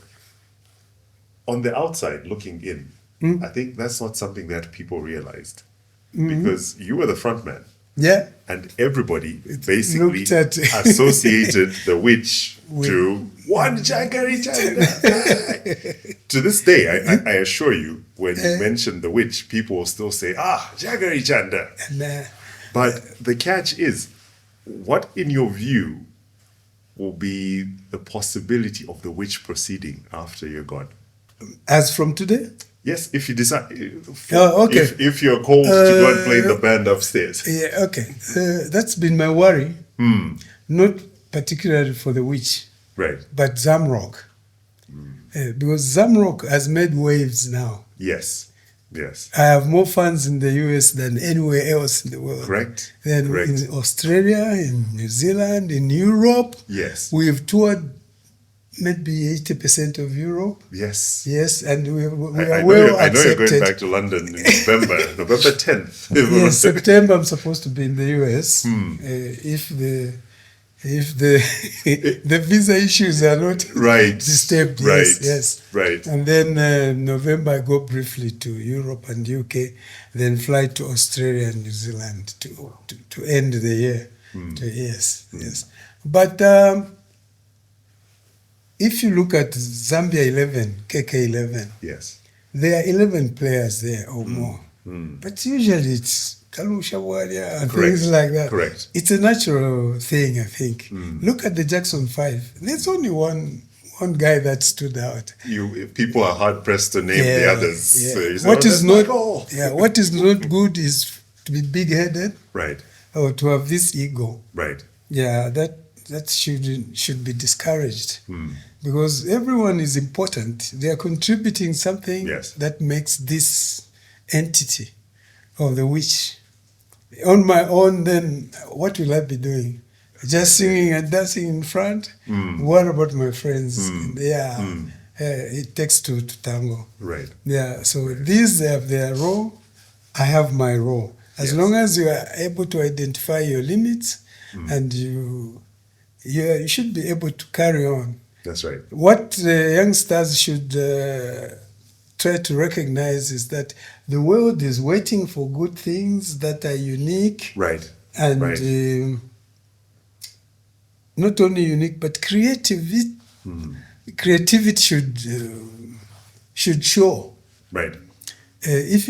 on the outside looking in, I think that's not something that people realized. Because you were the front man. Yeah. And everybody basically looked at- associated the witch to one Jagari Chanda. To this day, I assure you, when you mention the witch, people will still say, Jagari Chanda. And, But the catch is, what in your view will be the possibility of the witch proceeding after you're gone? as from today? Yes, if you decide, okay. if you're called to go and play in the band upstairs. Yeah, okay. That's been my worry. Not particularly for the witch, Right. but Zamrock. Because Zamrock has made waves now. Yes. Yes. I have more fans in the US than anywhere else in the world. Correct. Then Correct. in Australia, in New Zealand, in Europe. Yes. We've toured maybe 80% of Europe. Yes. Yes, and we I are know well I know you're going accepted. back to London in November 10th. Yes, September I'm supposed to be in the US. If the the visa issues are not Right. disturbed. Yes, Right. yes. Right. And then November I go briefly to Europe and UK, then fly to Australia and New Zealand to end the year. Yes, yes. But if you look at Zambia 11, KK11, Yes. there are 11 players there or more. But usually it's Kalusha Warrior and Correct. things like that. Correct. It's a natural thing, I think. Look at the Jackson 5. There's only one guy that stood out. People are hard pressed to name the others. Yeah. So you say, What "Oh, is that's my not goal." what is not good is to be big-headed Right. or to have this ego. Right. Yeah, that should be discouraged. Because everyone is important. They are contributing something Yes. that makes this entity of the witch. On my own, then what will I be doing? Just singing and dancing in front? What about my friends? Yeah, it takes two to tango. Right. Yeah, so these have their role. I have my role. As Yes. long as you are able to identify your limits and you should be able to carry on. That's right. What youngsters should try to recognize is that the world is waiting for good things that are unique Right. and Right. not only unique but creativity. Creativity should show. Right. If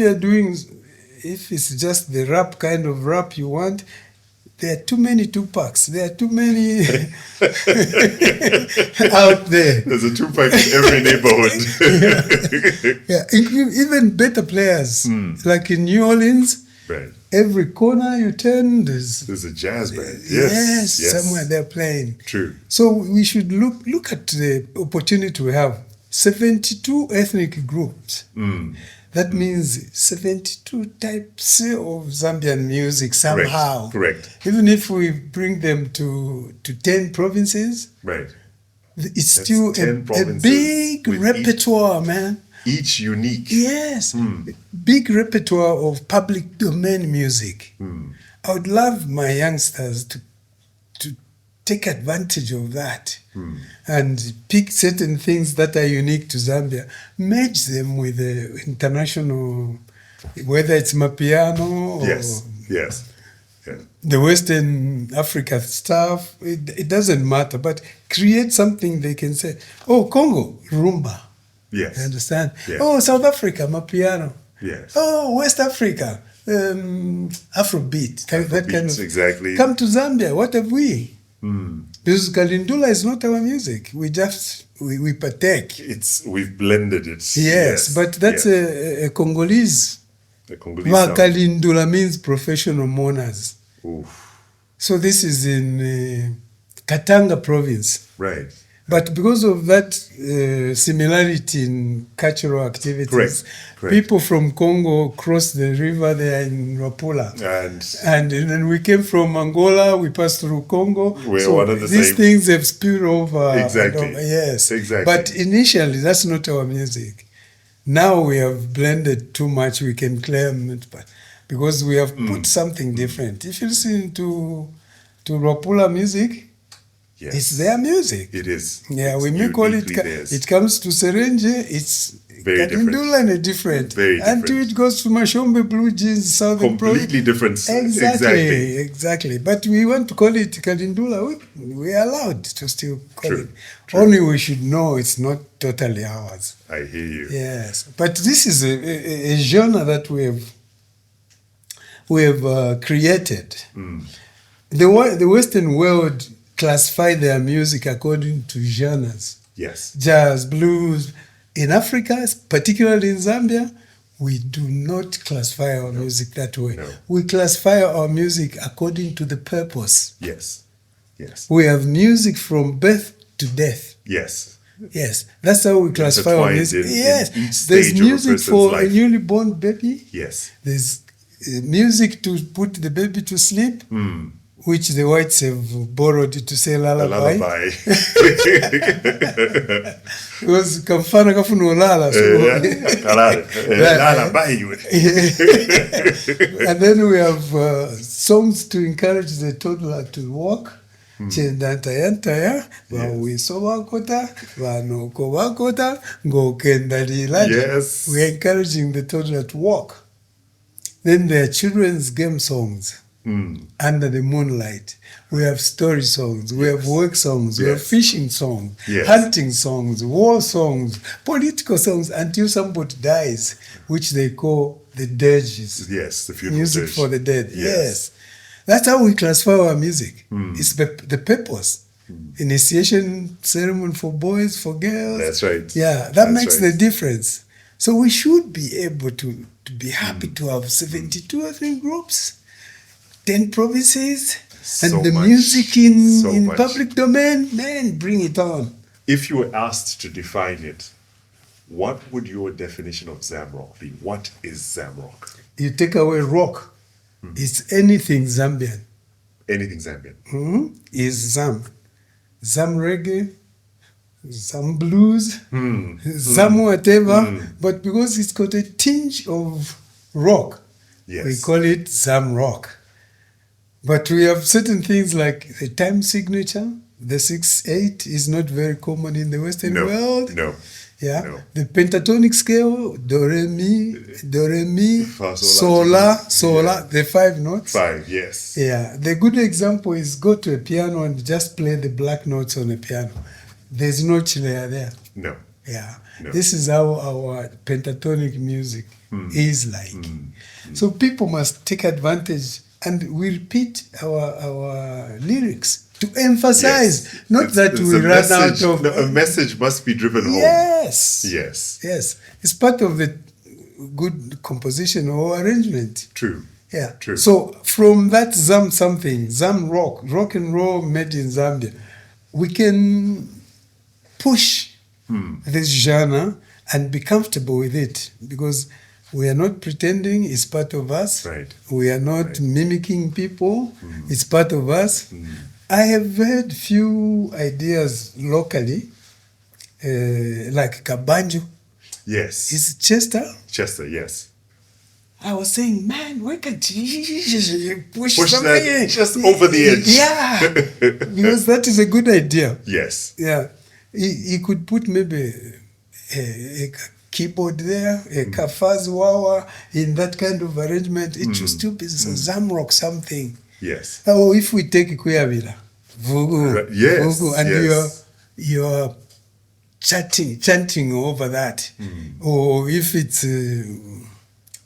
it's just the rap kind of rap you want, there are too many Tupacs. There are too many out there. There's a Tupac in every neighborhood. Yeah, even better players. Like in New Orleans, Right. every corner you turn, there's There's a jazz band. Yes. yes, somewhere they're playing. True. So we should look at the opportunity we have. 72 ethnic groups. That means 72 types of Zambian music somehow. Correct. Even if we bring them to 10 provinces, Right. it's That's still 10 a provinces big with repertoire, man. Each unique. Yes, big repertoire of public domain music. I would love my youngsters to take advantage of that and pick certain things that are unique to Zambia, merge them with the international, whether it's Mapiano or Yes. Yes. Yeah. the Western Africa stuff. It doesn't matter, but create something they can say, oh, Congo, rumba. Yes. You understand? Yeah. Oh, South Africa, Mapiano. Yes. Oh, West Africa, Afrobeat. That kind of. Exactly. Come to Zambia. What have we? Because Kalindula is not our music. We just we partake. We've blended it. Yes, but that's yes. a Congolese. The Congolese sound. Kalindula means professional mourners. Oof. So this is in Katanga province. Right. But because of that similarity in cultural activities, Correct. people from Congo cross the river there in Rapula. And then we came from Angola, we passed through Congo. We're so one and the these same. things have spilled over. Exactly. Yes. Exactly. But initially, that's not our music. Now we have blended too much, we can claim it, but because we have put something different. If you listen to Rapula music, Yes. It's their music. It is. Yeah, It's we may call it, uniquely theirs. it comes to Serenge, it's Very different. Katindula and a different. Very Until different. it goes to Mashombe Blue Jeans, Southern Completely different. Exactly. But we want to call it Kalindula. We are allowed to still call True, it. true. Only we should know it's not totally ours. I hear you. Yes, but this is a genre that we have created. The Western world classify their music according to genres. Yes. Jazz, blues. In Africa, particularly in Zambia, we do not classify our music that way. No. We classify our music according to the purpose. Yes. Yes. We have music from birth to death. Yes. Yes, that's how we classify our Intertwined music. in Yes, each there's stage of a music person's for life. a newly born baby. Yes. There's music to put the baby to sleep, which the whites have borrowed to say A lullaby. lullaby. Because kamfana kafuna olala. Lullaby. And then we have songs to encourage the toddler to walk. Chendantayantaya, vawiso wakota, vanoko wakota, ngokendalila. Yes. We are encouraging the toddler to walk. Then there are children's game songs. Under the moonlight. We have story songs, we have work songs, we have Yes. fishing songs, Yes. hunting songs, war songs, political songs until somebody dies, which they call the dirges. Yes, the funeral Music dirge. for the dead. Yes. Yes. That's how we classify our music. It's the purpose. Initiation ceremony for boys, for girls. That's right. Yeah, that That's makes right. the difference. So we should be able to be happy to have 72 ethnic groups, 10 provinces, and So the much. music So in much. public domain. Man, bring it on. If you were asked to define it, what would your definition of Zamrock be? What is Zamrock? You take away rock, it's anything Zambian. Anything Zambian. Is Zam. Zam reggae, Zam blues, Zam whatever, but because it's got a tinge of rock, Yes. we call it Zamrock. But we have certain things like the time signature, the 6/8 is not very common in the Western No. world. No. Yeah, No. the pentatonic scale, do re mi, Fa, sol sol, la, the 5 notes. 5, yes. Yeah, the good example is go to a piano and just play the black notes on a piano. There's no layer there. No. Yeah, No. this is how our pentatonic music is like. So people must take advantage, and we repeat our lyrics to emphasize, Yes. not It's- that it's we a run message. out of. No, a message must be driven home. Yes. Yes. Yes, it's part of the good composition or arrangement. True. Yeah. True. So from that Zam rock and roll made in Zambia, we can push this genre and be comfortable with it because we are not pretending it's part of us. Right. We are not mimicking people. It's part of us. I have heard few ideas locally, like Kabanjo. Yes. Is Chester? Chester, yes. I was saying, man, why can't you push Push something that in? just over the edge. Yeah, because that is a good idea. Yes. Yeah, he could put maybe a keyboard there, a kafaz wawa in that kind of arrangement. It should still be Zamrock something. Yes. Oh, if we take Kuyavila, Vugu, Right, yes, Vugu, and yes. you're chanting over that, or if it's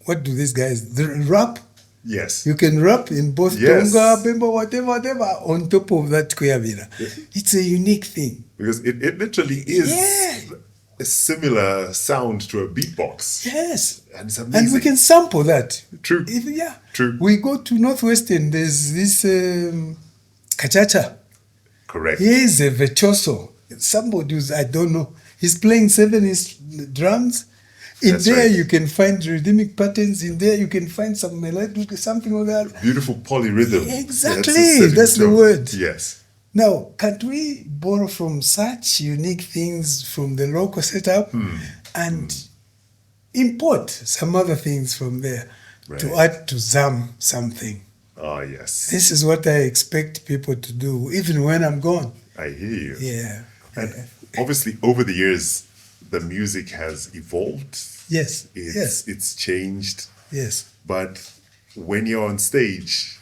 what do these guys rap? Yes. You can rap in both Yes. Tonga, Bemba, whatever, on top of that Kuyavila. It's a unique thing. Because it literally is Yeah. a similar sound to a beatbox. Yes. And it's amazing. And we can sample that. True. Yeah. True. We go to Northwestern, there's this Kachacha. Correct. He is a virtuoso. Somebody who's, I don't know, he's playing 7-inch drums. In That's there right. you can find rhythmic patterns. In there you can find some melodic, something like that. Beautiful polyrhythm. Exactly. setting That's the tone. word. Yes. Now, can't we borrow from such unique things from the local setup and import some other things from there to Right. add to Zam something? Oh, yes. This is what I expect people to do, even when I'm gone. I hear you. Yeah. And obviously, over the years, the music has evolved. Yes. It's changed. Yes. But when you're on stage,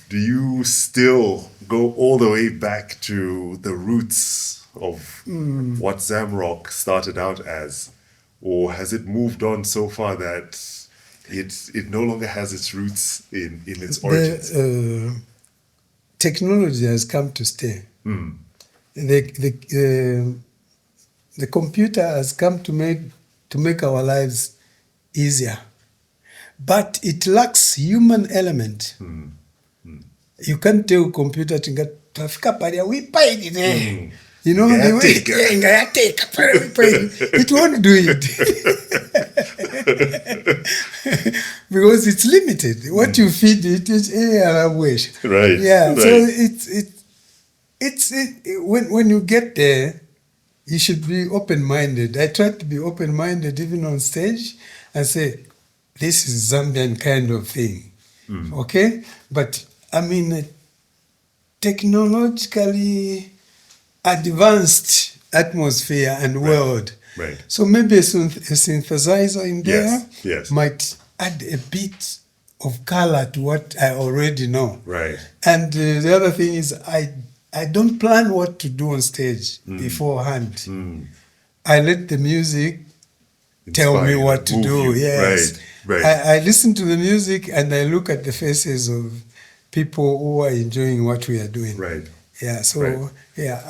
do you still go all the way back to the roots of what Zamrock started out as? Or has it moved on so far that it no longer has its roots in its origins? The technology has come to stay. The computer has come to make our lives easier, but it lacks human element. You can't tell computer tafika pale wipaidi there. You know the way it won't do it because it's limited. What you feed it is Right. Yeah. Right. So it's when you get there, you should be open-minded. I try to be open-minded even on stage and say, this is Zambian kind of thing. Okay? But I mean, technologically advanced atmosphere and world. Right. So maybe a synthesizer in there Yes. might add a bit of color to what I already know. Right. And the other thing is I don't plan what to do on stage beforehand. I let the music tell me Inspire, what to move do. you. Yes. Right. I listen to the music and I look at the faces of people who are enjoying what we are doing. Right. Yeah. So Right.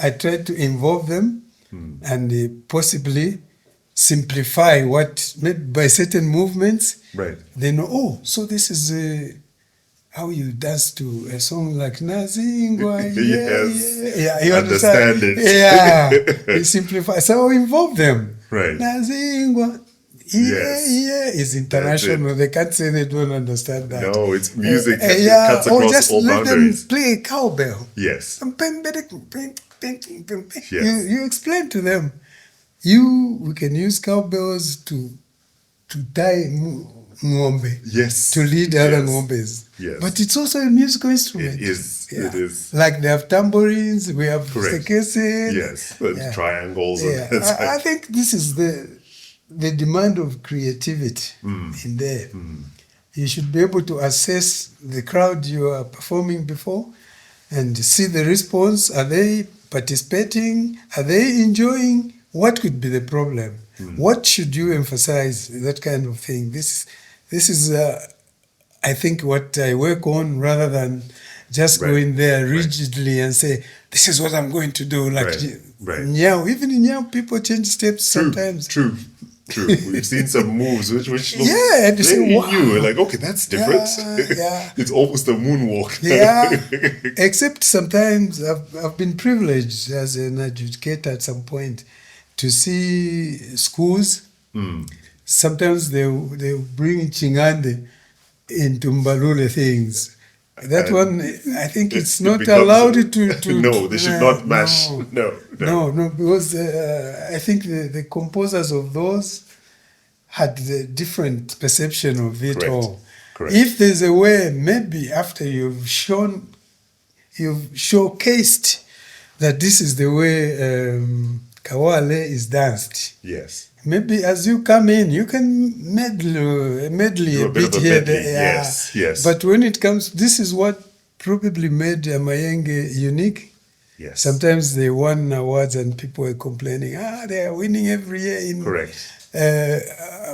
I try to involve them and possibly simplify what by certain movements. Right. They know. Oh, so this is how you dance to a song like Nazingwa. Yes. You Understand it. Yeah. You simplify. So involve them. Right. Nazingwa. Yes. Is international. They can't say they don't understand that. No, it's music. It Yeah, cuts or across just all let boundaries. them play cowbell. Yes. Yes. You explain to them. We can use cowbells to tie ngombe. Yes. To lead other Yes. ngombes. Yes. But it's also a musical instrument. It is. Yeah. It is. Like they have tambourines, we have Correct. sekese. Yes. The Yeah. triangles. Yeah. And I think this is the demand of creativity in there. You should be able to assess the crowd you are performing before and see the response. Are they participating? Are they enjoying? What could be the problem? What should you emphasize? That kind of thing. This is, I think, what I work on rather than just Right. going there rigidly and say, this is what I'm going to do. Like Right. Nyao, even in Nyao, people change steps sometimes. True. We've seen some moves which look Yeah, and you say, very wow. new. We're like, okay, that's different. Yeah. It's almost a moonwalk. Yeah, except sometimes I've been privileged as an educator at some point to see schools. Sometimes they bring Chingande into Mbalule things. That And one, I think it's not becomes allowed to. No, they should not mash. No, because I think the composers of those had a different perception of it Correct. all. Correct. If there's a way, maybe after you've showcased that this is the way Kawale is danced. Yes. Maybe as you come in, you can medley Do a bit of a here. medley. There. Yes. But when it comes, this is what probably made Mayenge unique. Yes. Sometimes they won awards and people were complaining, they are winning every year. Correct.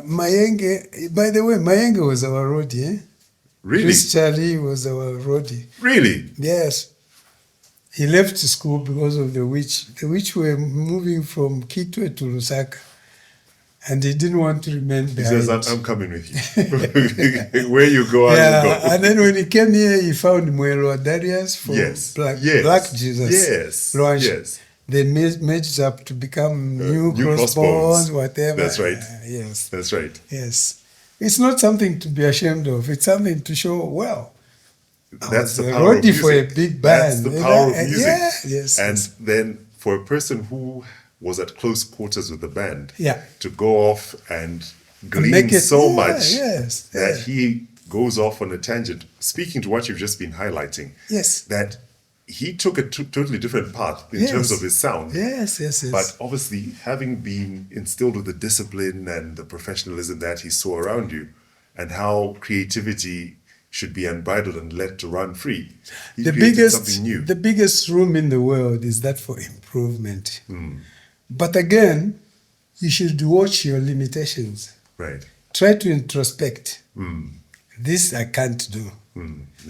Mayenge, by the way, Mayenge was our roadie. Really? Chris Charlie was our roadie. Really? Yes. He left school because of the W.I.T.C.H. The W.I.T.C.H were moving from Kitwe to Lusaka. And he didn't want to remain He behind. says, I'm coming with you. Where you go, I will go. And then when he came here, he found Mwelo Darius from Black Jesus. Yes. Luansh. Yes. They merged up to become new crossbones, whatever. That's right. Yes. That's right. Yes. It's not something to be ashamed of. It's something to show, well, That's the I was power of roadie music. for a big band. That's the power of music. Yeah, yes. And then for a person who was at close quarters with the band, Yeah. to go off and glean Make it- so yeah, much yes, that yeah. he goes off on a tangent. Speaking to what you've just been highlighting, Yes. that he took a totally different path in terms of his sound. Yes. But obviously, having been instilled with the discipline and the professionalism that he saw around you, and how creativity should be unbridled and let to run free, he created something new. The biggest room in the world is that for improvement. But again, you should watch your limitations. Right. Try to introspect. This I can't do.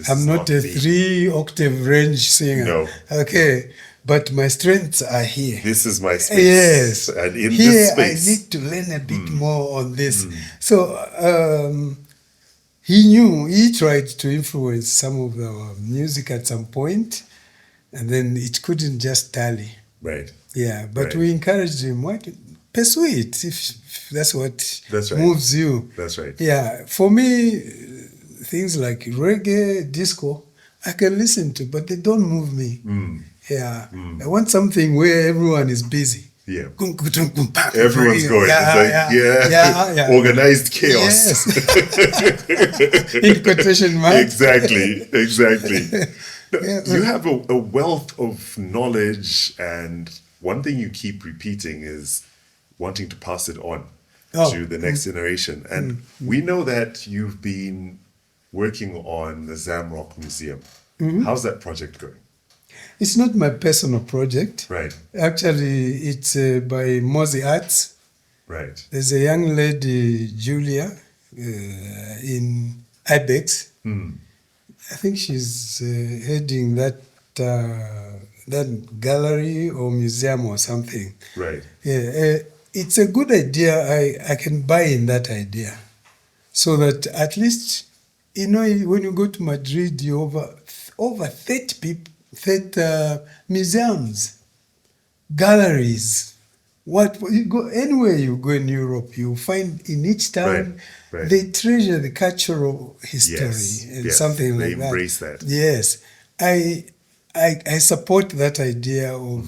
I'm not a 3-octave range singer. No. Okay, but my strengths are here. This is my space. Yes. And in here this space, I need to learn a bit more on this. So he tried to influence some of the music at some point, and then it couldn't just tally. Right. Yeah, but Right. we encouraged him. Why pursue it if that's what That's right. moves you. That's right. Yeah, for me, things like reggae, disco, I can listen to, but they don't move me. Yeah, I want something where everyone is busy. Yeah. Everyone's Everyone's going. It's like, organized chaos. Yes. In quotation marks. Exactly. Yeah. You have a wealth of knowledge, and one thing you keep repeating is wanting to pass it on to the next generation. And we know that you've been working on the Zamrock Museum. How's that project going? It's not my personal project. Right. Actually, it's by W.I.T.C.H. Right. There's a young lady, Julia, in Ibex. I think she's heading that gallery or museum or something. Right. Yeah, it's a good idea. I can buy in that idea, so that at least when you go to Madrid, you over 30 people, 30 museums, galleries. What you go anywhere you go in Europe, you find in each town Right. they treasure the cultural history and something like that. They embrace that. Yes, I support that idea of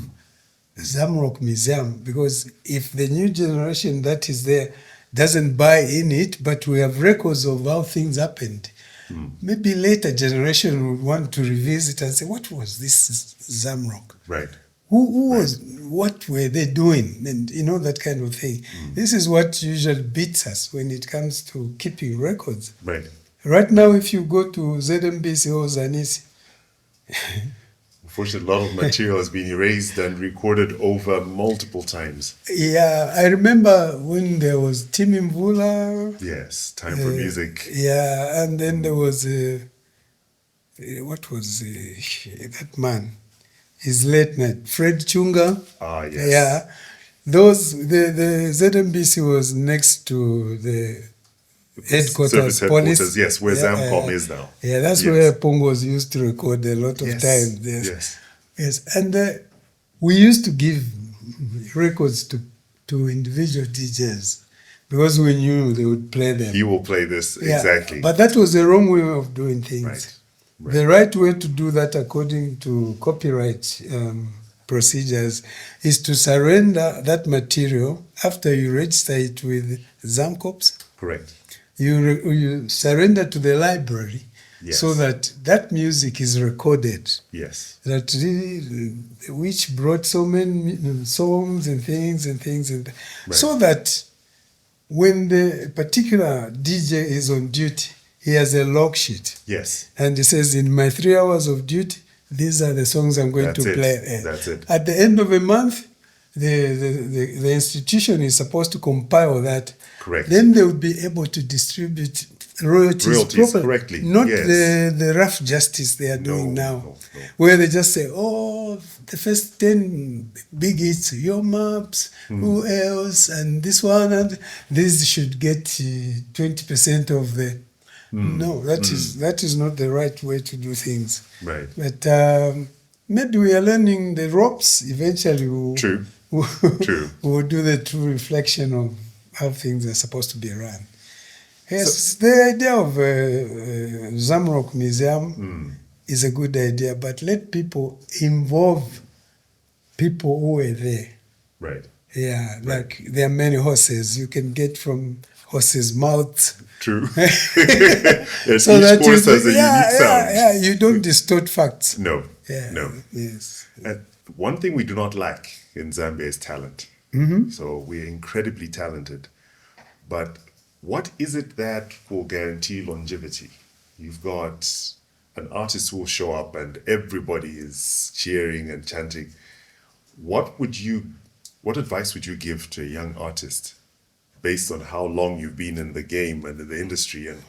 Zamrock Museum, because if the new generation that is there doesn't buy in it, but we have records of how things happened, maybe later generation would want to revisit and say, what was this Zamrock? Right. Who was, what were they doing? And that kind of thing. This is what usually beats us when it comes to keeping records. Right. Right now, if you go to ZMBC or Zanisi, Unfortunately, a lot of material has been erased and recorded over multiple times. yeah, I remember when there was Tim Mvula. Yes, time for music. Yeah, and then there was, what was that man? His late night, Fred Chunga. Ah, yes. Yeah, the ZMBC was next to the Service headquarters, yes, where Zamcom is now. Yeah, that's where Pongos used to record a lot of times. Yes. And we used to give records to individual DJs because we knew they would play them. He will play this, exactly. But that was the wrong way of doing things. Right. The right way to do that, according to copyright procedures, is to surrender that material after you register it with Zamcops. Correct. You surrender to the library, Yes. so that music is recorded. Yes. That really, which brought so many songs and things, so that when the particular DJ is on duty, he has a log sheet. Yes. And he says, in my 3 hours of duty, these are the songs I'm going to play. That's it. At the end of a month, the institution is supposed to compile that. Correct. Then they will be able to distribute royalties properly. Correctly. Not yes. the rough justice they are doing now, No. where they just say, the first 10 big hits, your maps, who else, and this one, and this should get 20% of the... No, that is not the right way to do things. Right. But maybe we are learning the ropes. Eventually, True. we'll do the true reflection of how things are supposed to be run. Yes, the idea of Zamrock Museum is a good idea, but let people involve people who were there. Right. Yeah, like there are many horses. You can get from horse's mouth. True. So Each that horse has a unique sound. Yeah, you don't distort facts. No, Yeah, no. yes. And one thing we do not lack in Zambia is talent. So we're incredibly talented. But what is it that will guarantee longevity? You've got an artist who will show up and everybody is cheering and chanting. What advice would you give to a young artist based on how long you've been in the game and in the industry and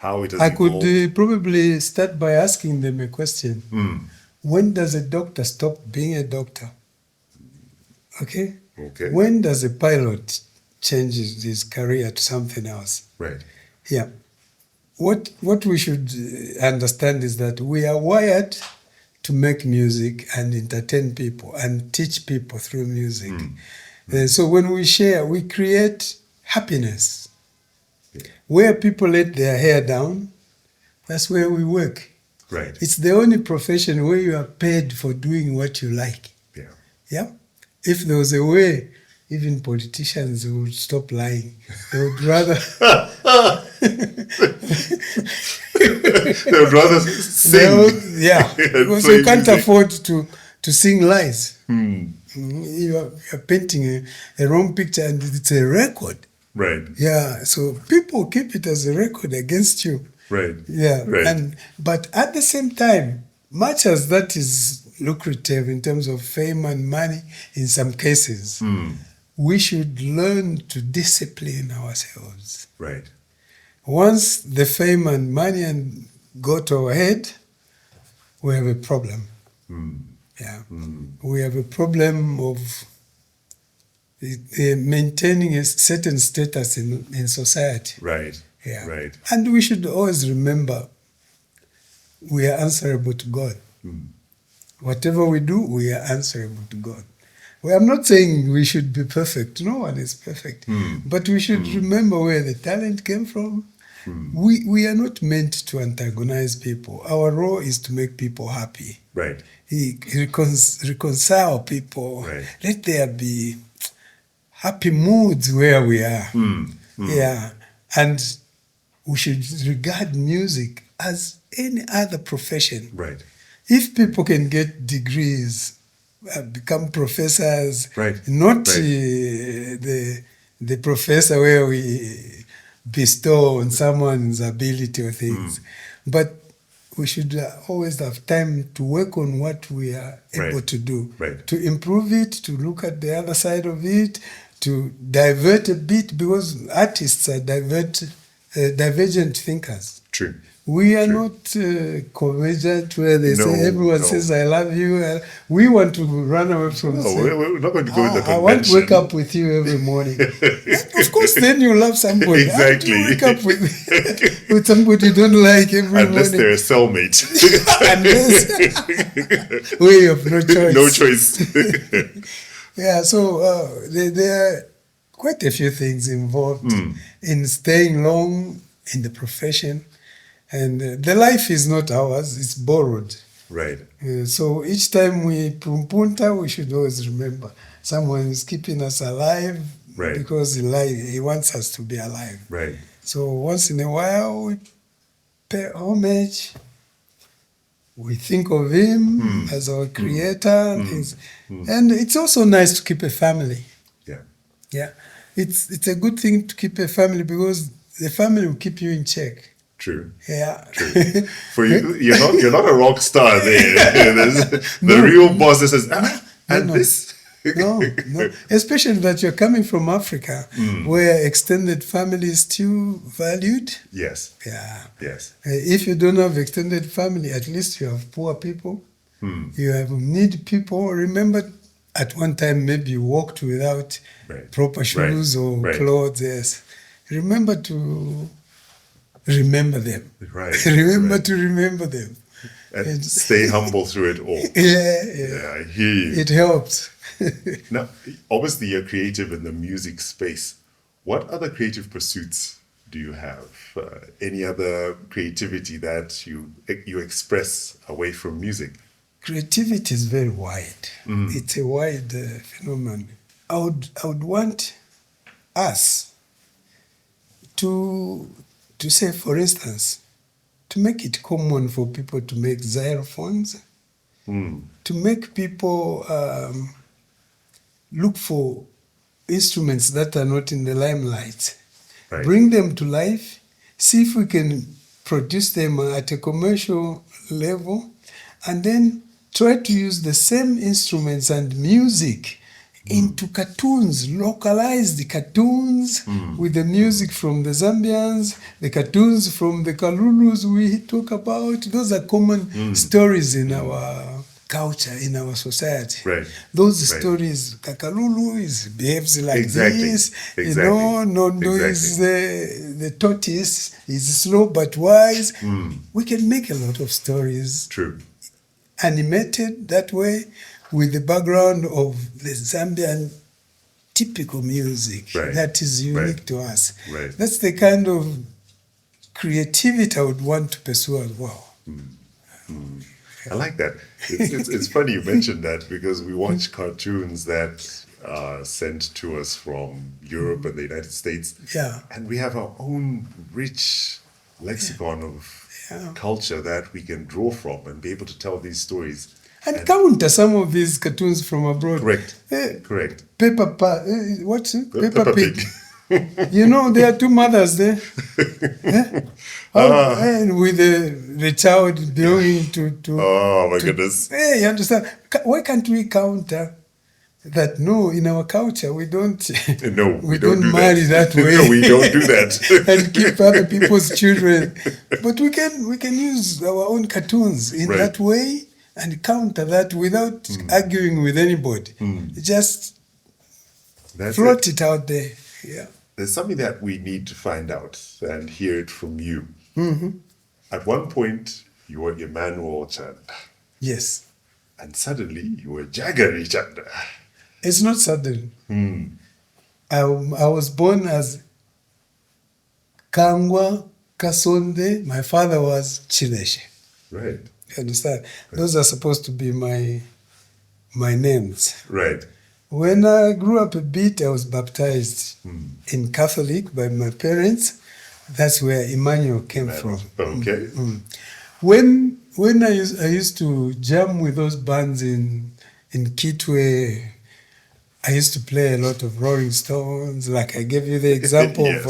how it has I evolved? could probably start by asking them a question. When does a doctor stop being a doctor? Okay? Okay. When does a pilot change his career to something else? Right. Yeah. What we should understand is that we are wired to make music and entertain people and teach people through music. So when we share, we create happiness. Yeah. Where people let their hair down, that's where we work. Right. It's the only profession where you are paid for doing what you like. Yeah. Yeah. If there was a way, even politicians would stop lying. They would rather They would rather sing. yeah, and because play you can't music. afford to sing lies. You're painting a wrong picture and it's a record. Right. Yeah, so people keep it as a record against you. Right. Yeah, Right. but at the same time, much as that is lucrative in terms of fame and money, in some cases, we should learn to discipline ourselves. Right. Once the fame and money and go to our head, we have a problem. Yeah, we have a problem of maintaining a certain status in society. Right. Yeah. Right. And we should always remember we are answerable to God. Whatever we do, we are answerable to God. Well, I'm not saying we should be perfect. No one is perfect. But we should remember where the talent came from. We are not meant to antagonize people. Our role is to make people happy. Right. Reconcile people. Right. Let there be happy moods where we are. Yeah. And we should regard music as any other profession. Right. If people can get degrees, become professors, Right. not Right. the professor where we bestow on someone's ability or things, but we should always have time to work on what we are able Right. to do, Right. to improve it, to look at the other side of it, to divert a bit, because artists are divergent thinkers. True. We are True. not convergent where they No, say everyone no. says I love you. We want to run away from No, saying, we're not going to go in the I want to convention. wake up with you every morning. Of course, then you love somebody. How do Exactly. you wake up with somebody you don't like every Unless morning? they're a cellmate. Unless we have no choice. No choice. Yeah, so there are quite a few things involved in staying long in the profession. And the life is not ours, it's borrowed. Right. So each time we punta, we should always remember someone is keeping us alive, Right. because he wants us to be alive. Right. So once in a while, we pay homage. We think of him as our creator and things. And it's also nice to keep a family. Yeah. Yeah, it's a good thing to keep a family because the family will keep you in check. True. Yeah. True. For you, you're not a rock star there. There's the real boss that says, and no. this. No, especially that you're coming from Africa, where extended family is still valued. Yes. Yeah. Yes. If you don't have extended family, at least you have poor people. You have needy people. Remember, at one time, maybe you walked without proper shoes or clothes. Yes. Remember to remember them. Right. Remember to remember them. And stay humble through it all. Yeah, I hear you. It helps. Now, obviously, you're creative in the music space. What other creative pursuits do you have? Any other creativity that you express away from music? Creativity is very wide. It's a wide phenomenon. I would want us, to say, for instance, to make it common for people to make xylophones, to make people look for instruments that are not in the limelight, Right. bring them to life, see if we can produce them at a commercial level, and then try to use the same instruments and music into cartoons, localize the cartoons with the music from the Zambians, the cartoons from the Kalulus we talk about. Those are common stories in our culture, in our society. Right. Those Right. stories, Kakalulu behaves like Exactly. this, Exactly. Nondo is the tortoise, is slow but wise. We can make a lot of stories True. animated that way with the background of the Zambian typical music Right. that is unique Right. to us. Right. That's the kind of creativity I would want to pursue as well. I like that. It's funny you mentioned that because we watch cartoons that are sent to us from Europe and the United States. Yeah. And we have our own rich lexicon of culture that we can draw from and be able to tell these stories. And counter some of these cartoons from abroad. Correct. Eh, Correct. What's it? Peppa Pig. You know, there are two mothers there. And with the child belonging to Oh my goodness. Hey, you understand? Why can't we counter that? No, in our culture we don't. No, we don't do marry that way. No, we don't do that. And keep other people's children. But we can use our own cartoons in Right. that way and counter that without arguing with anybody. Just That's float it. it out there. Yeah. There's something that we need to find out and hear it from you. At one point, you were Emmanuel Chagari, Yes. and suddenly you were Jagari Chanda. It's not sudden. I was born as Kangwa Kasonde. My father was Chileshe. Right, You understand? Those are supposed to be my names. right. When I grew up a bit, I was baptized in Catholic by my parents. That's where Emmanuel came from. Okay. When I used to jam with those bands in Kitwe, I used to play a lot of Rolling Stones. Like I gave you the example Yes.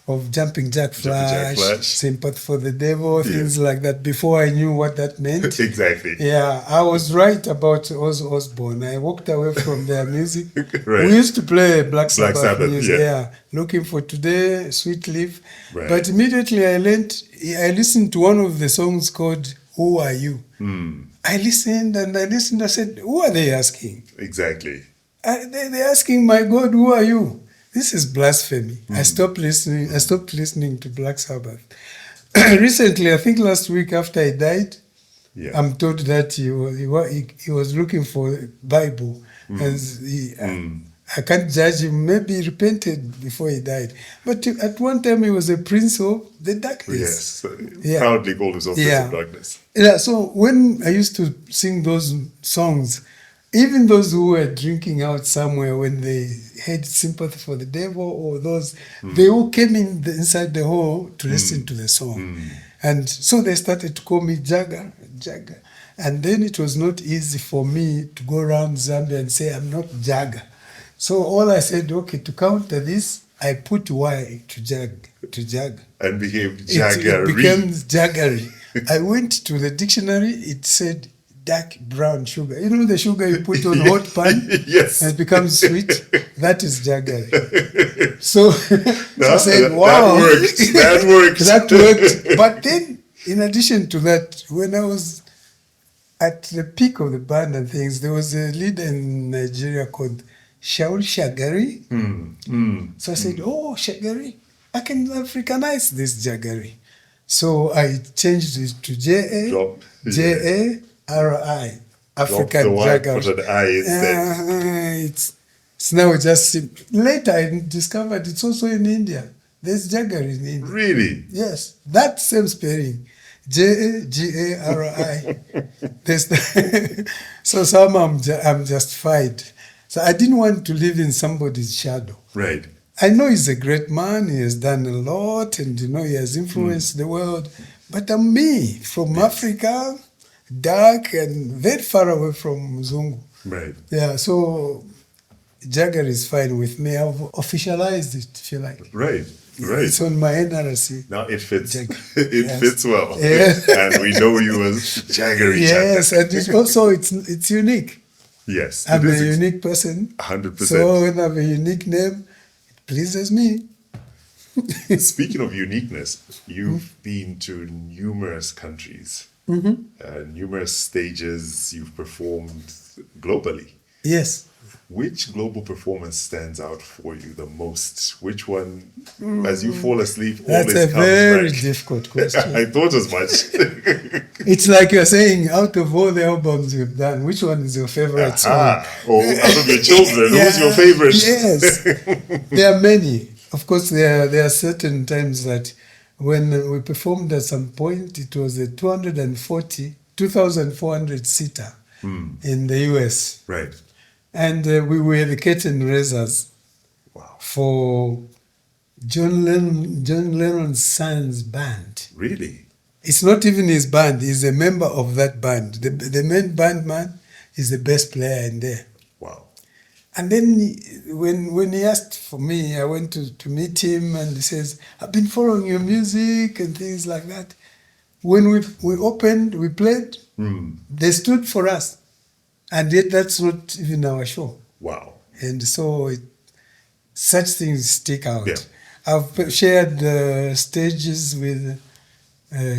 of Jumping Jack Flash, Flash. Sympathy for the Devil, things like that. Before I knew what that meant. Exactly. Yeah, I was right about Ozzy Osbourne. I walked away from their music. Right. We used to play Black Sabbath, Sabbath, music. yeah. Looking for Today, Sweet Leaf. Right. But immediately I listened to one of the songs called Who Are You? I listened. I said, who are they asking? Exactly. They're asking, my God, who are you? This is blasphemy. I stopped listening to Black Sabbath. Recently, I think last week after he died, Yeah. I'm told that he was looking for a Bible. I can't judge him. Maybe he repented before he died. But at one time, he was a prince of the darkness. Yes. Yeah. Proudly called himself Prince Yeah. of Darkness. Yeah, so when I used to sing those songs, even those who were drinking out somewhere when they had Sympathy for the Devil or those, they all came inside the hall to listen to the song. And so they started to call me Jagga. And then it was not easy for me to go around Zambia and say, I'm not Jagga. So all I said, okay, to counter this, I put Y to Jag. And became It Jagari. became Jagari. I went to the dictionary, it said dark brown sugar. You know the sugar you put on hot pan? Yes. And it becomes sweet? That is Jagari. So, I said, that wow. worked. That worked. That worked. But then, in addition to that, when I was at the peak of the band and things, there was a leader in Nigeria called Shaul Shagari. So I said, oh, Shagari, I can Africanize this Jagari. So I changed it to Jari, African Drop the Y, Jagari. put an I instead. It's now just later I discovered it's also in India. There's Jagari in India. Really? Yes, that same spelling. Jagari. So some I'm justified. So I didn't want to live in somebody's shadow. Right. I know he's a great man. He has done a lot, and he has influenced the world. But I'm me from Africa, dark and very far away from Zungu. Right. Yeah, so Jagger is fine with me. I've officialized it, if you like. Right. Right. It's on my NRC. Now it fits. Jagger. It Yes. fits well. Yeah. And we know you as Jagari Yes, Chanda. and it's unique. Yes. I'm it a is unique person. 100%. So when I have a unique name, it pleases me. Speaking of uniqueness, you've been to numerous countries, numerous stages. You've performed globally. Yes. Which global performance stands out for you the most? Which one, as you fall asleep, That's always a comes very back? difficult question. I thought as much. It's like you're saying, out of all the albums you've done, which one is your favorite song? Or out of your children, who's your favorite? Yes. There are many. Of course, there are certain times that when we performed at some point, it was a 2,400 seater in the US. Right. And we were the curtain raisers Wow. for John Lennon's son's band. Really? It's not even his band, he's a member of that band. The main band man is the best player in there. Wow. And then when he asked for me, I went to meet him, and he says, I've been following your music and things like that. When we opened, we played, they stood for us. And yet that's not even our show. Wow. And so such things stick out. Yeah. I've shared stages with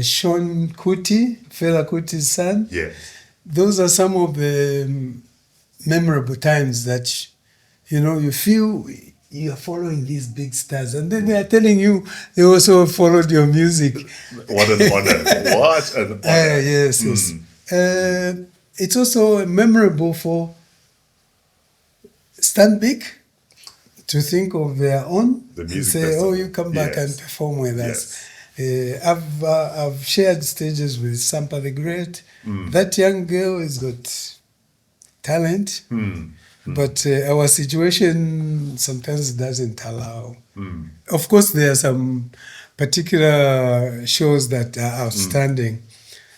Sean Kuti, Fela Kuti's son. Yes. Those are some of the memorable times that, you feel you are following these big stars. And then they are telling you they also followed your music. What an honor. What an honor. Yes, yes. It's also memorable for Stanbic to think of their own The and music say, festival. "Oh, you come back Yes. and perform with us." I've shared stages with Sampa the Great. That young girl has got talent, but our situation sometimes doesn't allow. Of course, there are some particular shows that are outstanding.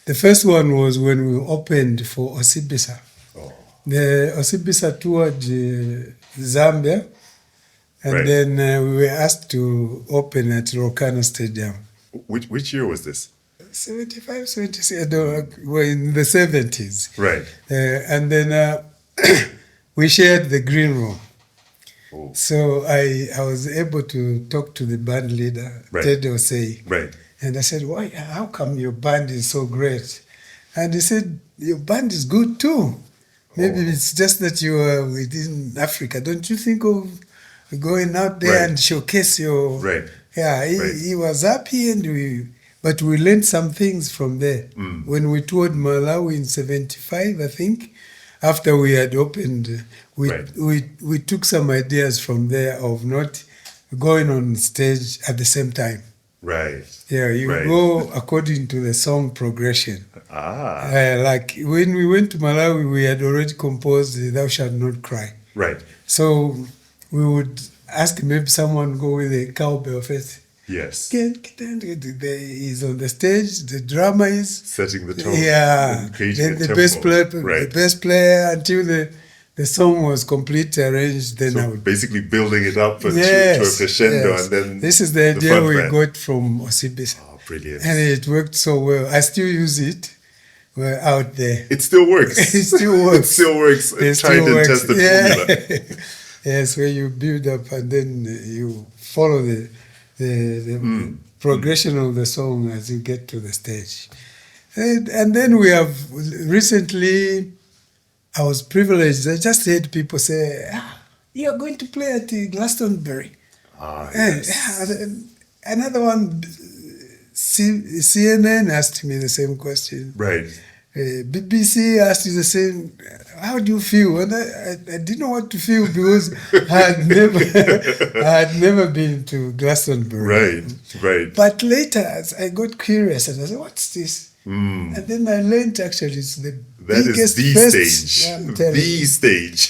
The first one was when we opened for Osibisa. Oh. The Osibisa toured Zambia, and Right. then we were asked to open at Rokana Stadium. Which year was this? 75, 76, we're in the 70s. Right. And then we shared the green room. Oh. So I was able to talk to the band leader, Right. Ted Osei. Right. And I said, "Why? How come your band is so great?" And he said, "Your band is good too. Maybe it's just that you are within Africa. Don't you think of going out there Right. and showcase your..." Right. Yeah, Right. he was happy, and but we learned some things from there. When we toured Malawi in 75, I think, after we had opened, Right. we took some ideas from there of not going on stage at the same time. Right. Yeah, you Right. go according to the song progression. Ah. Like when we went to Malawi, we had already composed "Thou Shalt Not Cry." Right. So we would ask maybe someone go with a cowbell first. Yes. He's on the stage, the drummer is Setting the tone. yeah. and creating Then a the tempo. bass player, Right. the bass player until the song was completely arranged. Then I So would basically building it up to a yes, crescendo, yes. and then This is the idea we frontman. got from Osibisa. Oh, brilliant. And it worked so well. I still use it. We're out there. It still works. It still works. It still works. It Tried still and works. tested Yeah. formula. Yes, where you build up and then you follow the progression of the song as you get to the stage. And then we have recently, I was privileged. I just heard people say, "You're going to play at the Glastonbury." Ah, And, yes. another one, CNN asked me the same question. Right. BBC asked you the same. How do you feel? And I didn't know what to feel because I had never been to Glastonbury. Right. Right. But later, as I got curious and I said, "What's this?" And then I learned actually it's the That is biggest the fest. stage. I'm telling The you. stage.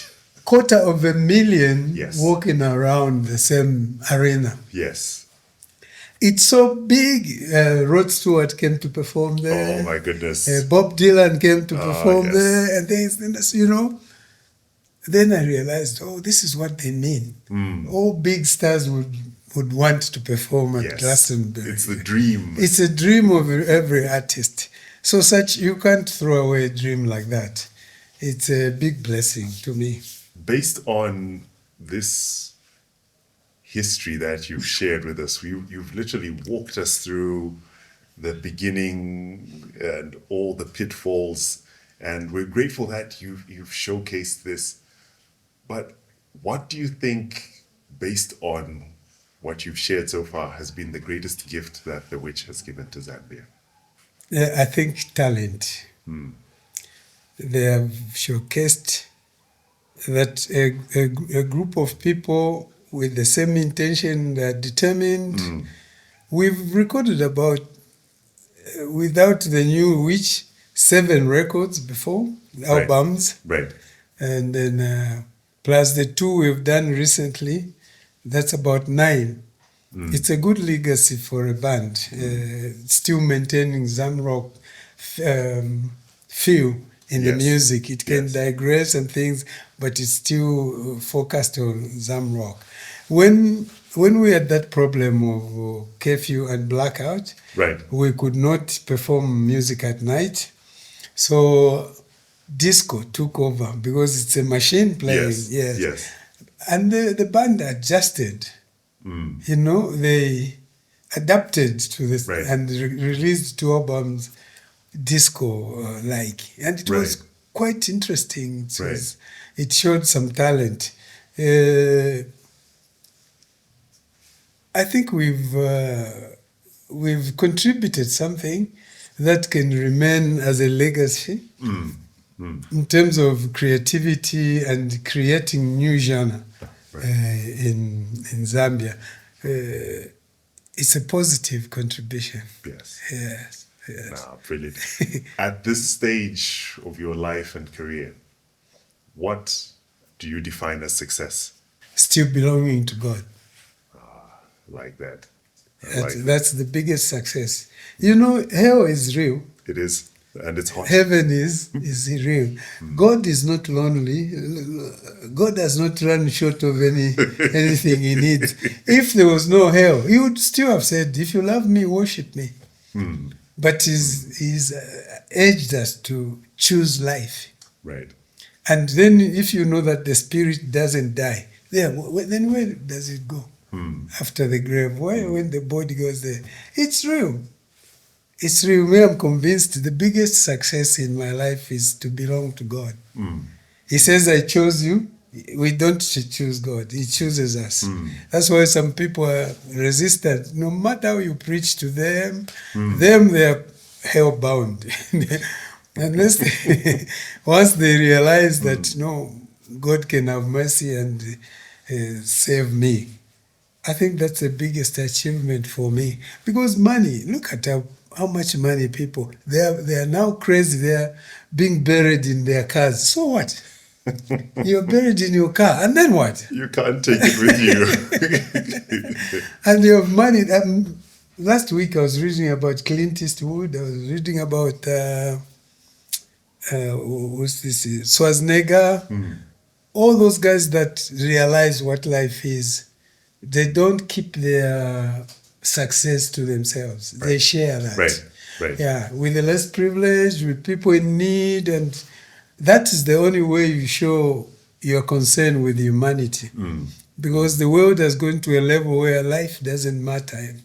250,000 Yes. walking around the same arena. Yes. It's so big. Rod Stewart came to perform there. Oh my goodness. Bob Dylan came to Ah, perform yes. there, and things, you know. Then I realized, oh, this is what they mean. All big stars would want to perform at Yes. Glastonbury. It's the dream. It's a dream of every artist. So you can't throw away a dream like that. It's a big blessing to me. Based on this history that you've shared with us, you've literally walked us through the beginning and all the pitfalls, and we're grateful that you've showcased this. But what do you think, based on what you've shared so far, has been the greatest gift that the witch has given to Zambia? I think talent. They have showcased that a group of people with the same intention, they're determined. We've recorded about, without the new witch, 7 records before, albums. Right. And then plus the 2 we've done recently, that's about 9. It's a good legacy for a band, still maintaining Zamrock feel in the Yes. music. It can Yes. digress and things, but it's still focused on Zamrock. When we had that problem of curfew and blackout, Right. we could not perform music at night. So disco took over because it's a machine playing. Yes. And the band adjusted. You know, they adapted to this Right. and released 2 albums, disco-like. And it was Right. quite interesting. Right. It showed some talent. I think we've contributed something that can remain as a legacy in terms of creativity and creating new genre in Zambia. It's a positive contribution. Yes. Yes. Nah, brilliant. At this stage of your life and career, what do you define as success? Still belonging to God. Like that. I like that. That's the biggest success. You know, hell is real. It is, and it's hot. Heaven is real. God is not lonely. God does not run short of anything he needs. If there was no hell, he would still have said, if you love me, worship me. But he's urged us to choose life. Right. And then if you know that the spirit doesn't die, then where does it go? After the grave, when the body goes there? It's real. It's real. Me, I'm convinced the biggest success in my life is to belong to God. He says, I chose you. We don't choose God. He chooses us. That's why some people are resistant. No matter how you preach to them, they are hell-bound. Unless once they realize that, no, God can have mercy and save me. I think that's the biggest achievement for me. Because money, look at how much money people, they are now crazy. They are being buried in their cars. So what? You're buried in your car, and then what? You can't take it with you. And you have money. Last week I was reading about Clint Eastwood. I was reading about what's this? Schwarzenegger. All those guys that realize what life is. They don't keep their success to themselves. They share that. Right. Yeah, with the less privileged, with people in need, and that is the only way you show your concern with humanity. Because the world has gone to a level where life doesn't matter.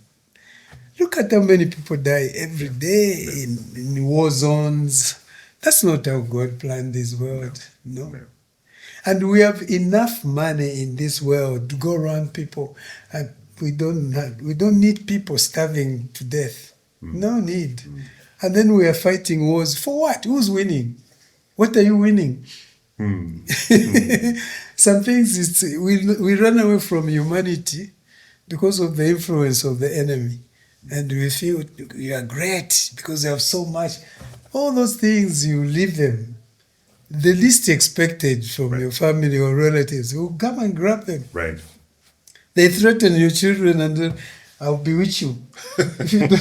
Look at how many people die every day in war zones. That's not how God planned this world. No. And we have enough money in this world to go around people, and we don't need people starving to death. No need. And then we are fighting wars for what? Who's winning? What are you winning? Some things we run away from humanity because of the influence of the enemy, and we feel you are great because you have so much. All those things, you leave them. the least expected from Right. your family or relatives will come and grab them. Right. They threaten your children and I'll bewitch you. If you don't,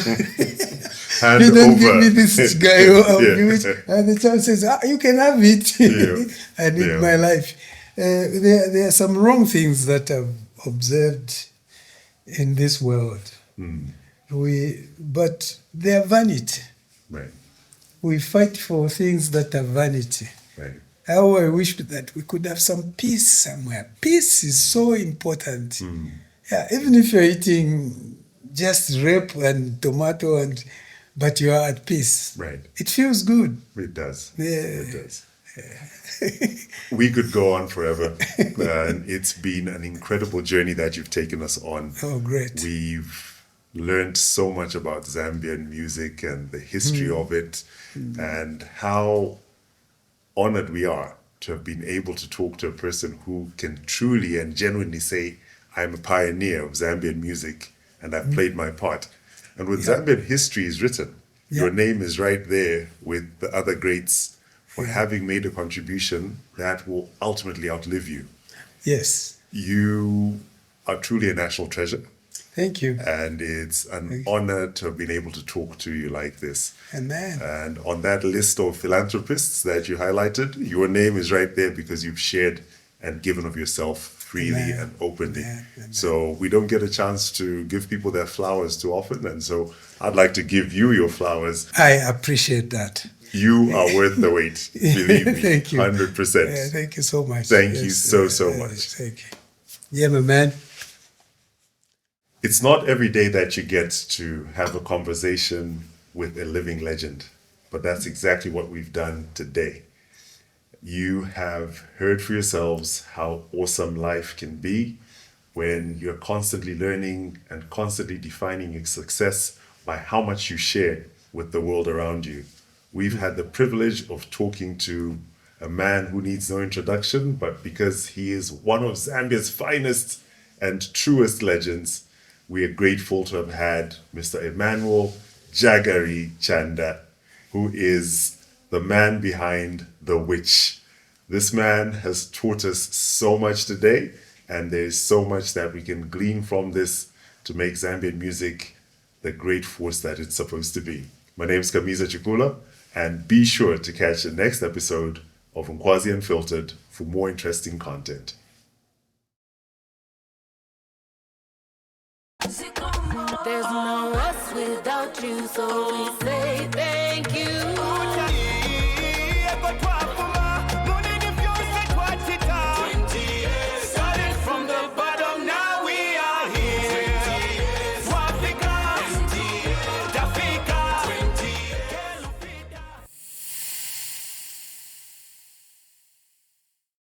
Hand you don't over. give me this guy, I'll Yeah. bewitch. And the child says, you can have it. Yeah. I need Yeah. my life. There are some wrong things that I've observed in this world. But they are vanity. Right. We fight for things that are vanity. Right. How I wish that we could have some peace somewhere. Peace is so important. Yeah, even if you're eating just rape and tomato, but you are at peace. Right. It feels good. It does. Yeah. It does. We could go on forever. And it's been an incredible journey that you've taken us on. Oh, great. We've learned so much about Zambian music and the history of it, and how honored we are to have been able to talk to a person who can truly and genuinely say, I'm a pioneer of Zambian music and I've played my part. And when Zambian history is written, your name is right there with the other greats for having made a contribution that will ultimately outlive you. Yes. You are truly a national treasure. Thank you. And it's an honor to have been able to talk to you like this. Amen. And on that list of philanthropists that you highlighted, your name is right there because you've shared and given of yourself freely and openly. Amen. So we don't get a chance to give people their flowers too often. And so I'd like to give you your flowers. I appreciate that. You are worth the wait. Believe me. Thank you. 100%. Thank you so much. Thank you so much. Thank you. Yeah, my man. It's not every day that you get to have a conversation with a living legend, but that's exactly what we've done today. You have heard for yourselves how awesome life can be when you're constantly learning and constantly defining your success by how much you share with the world around you. We've had the privilege of talking to a man who needs no introduction, but because he is one of Zambia's finest and truest legends, we are grateful to have had Mr. Emmanuel Jagari Chanda, who is the man behind W.I.T.C.H. This man has taught us so much today, and there's so much that we can glean from this to make Zambian music the great force that it's supposed to be. My name is Nkwazi Chikula, and be sure to catch the next episode of Nkwazi Unfiltered for more interesting content. There's no us without you, so we say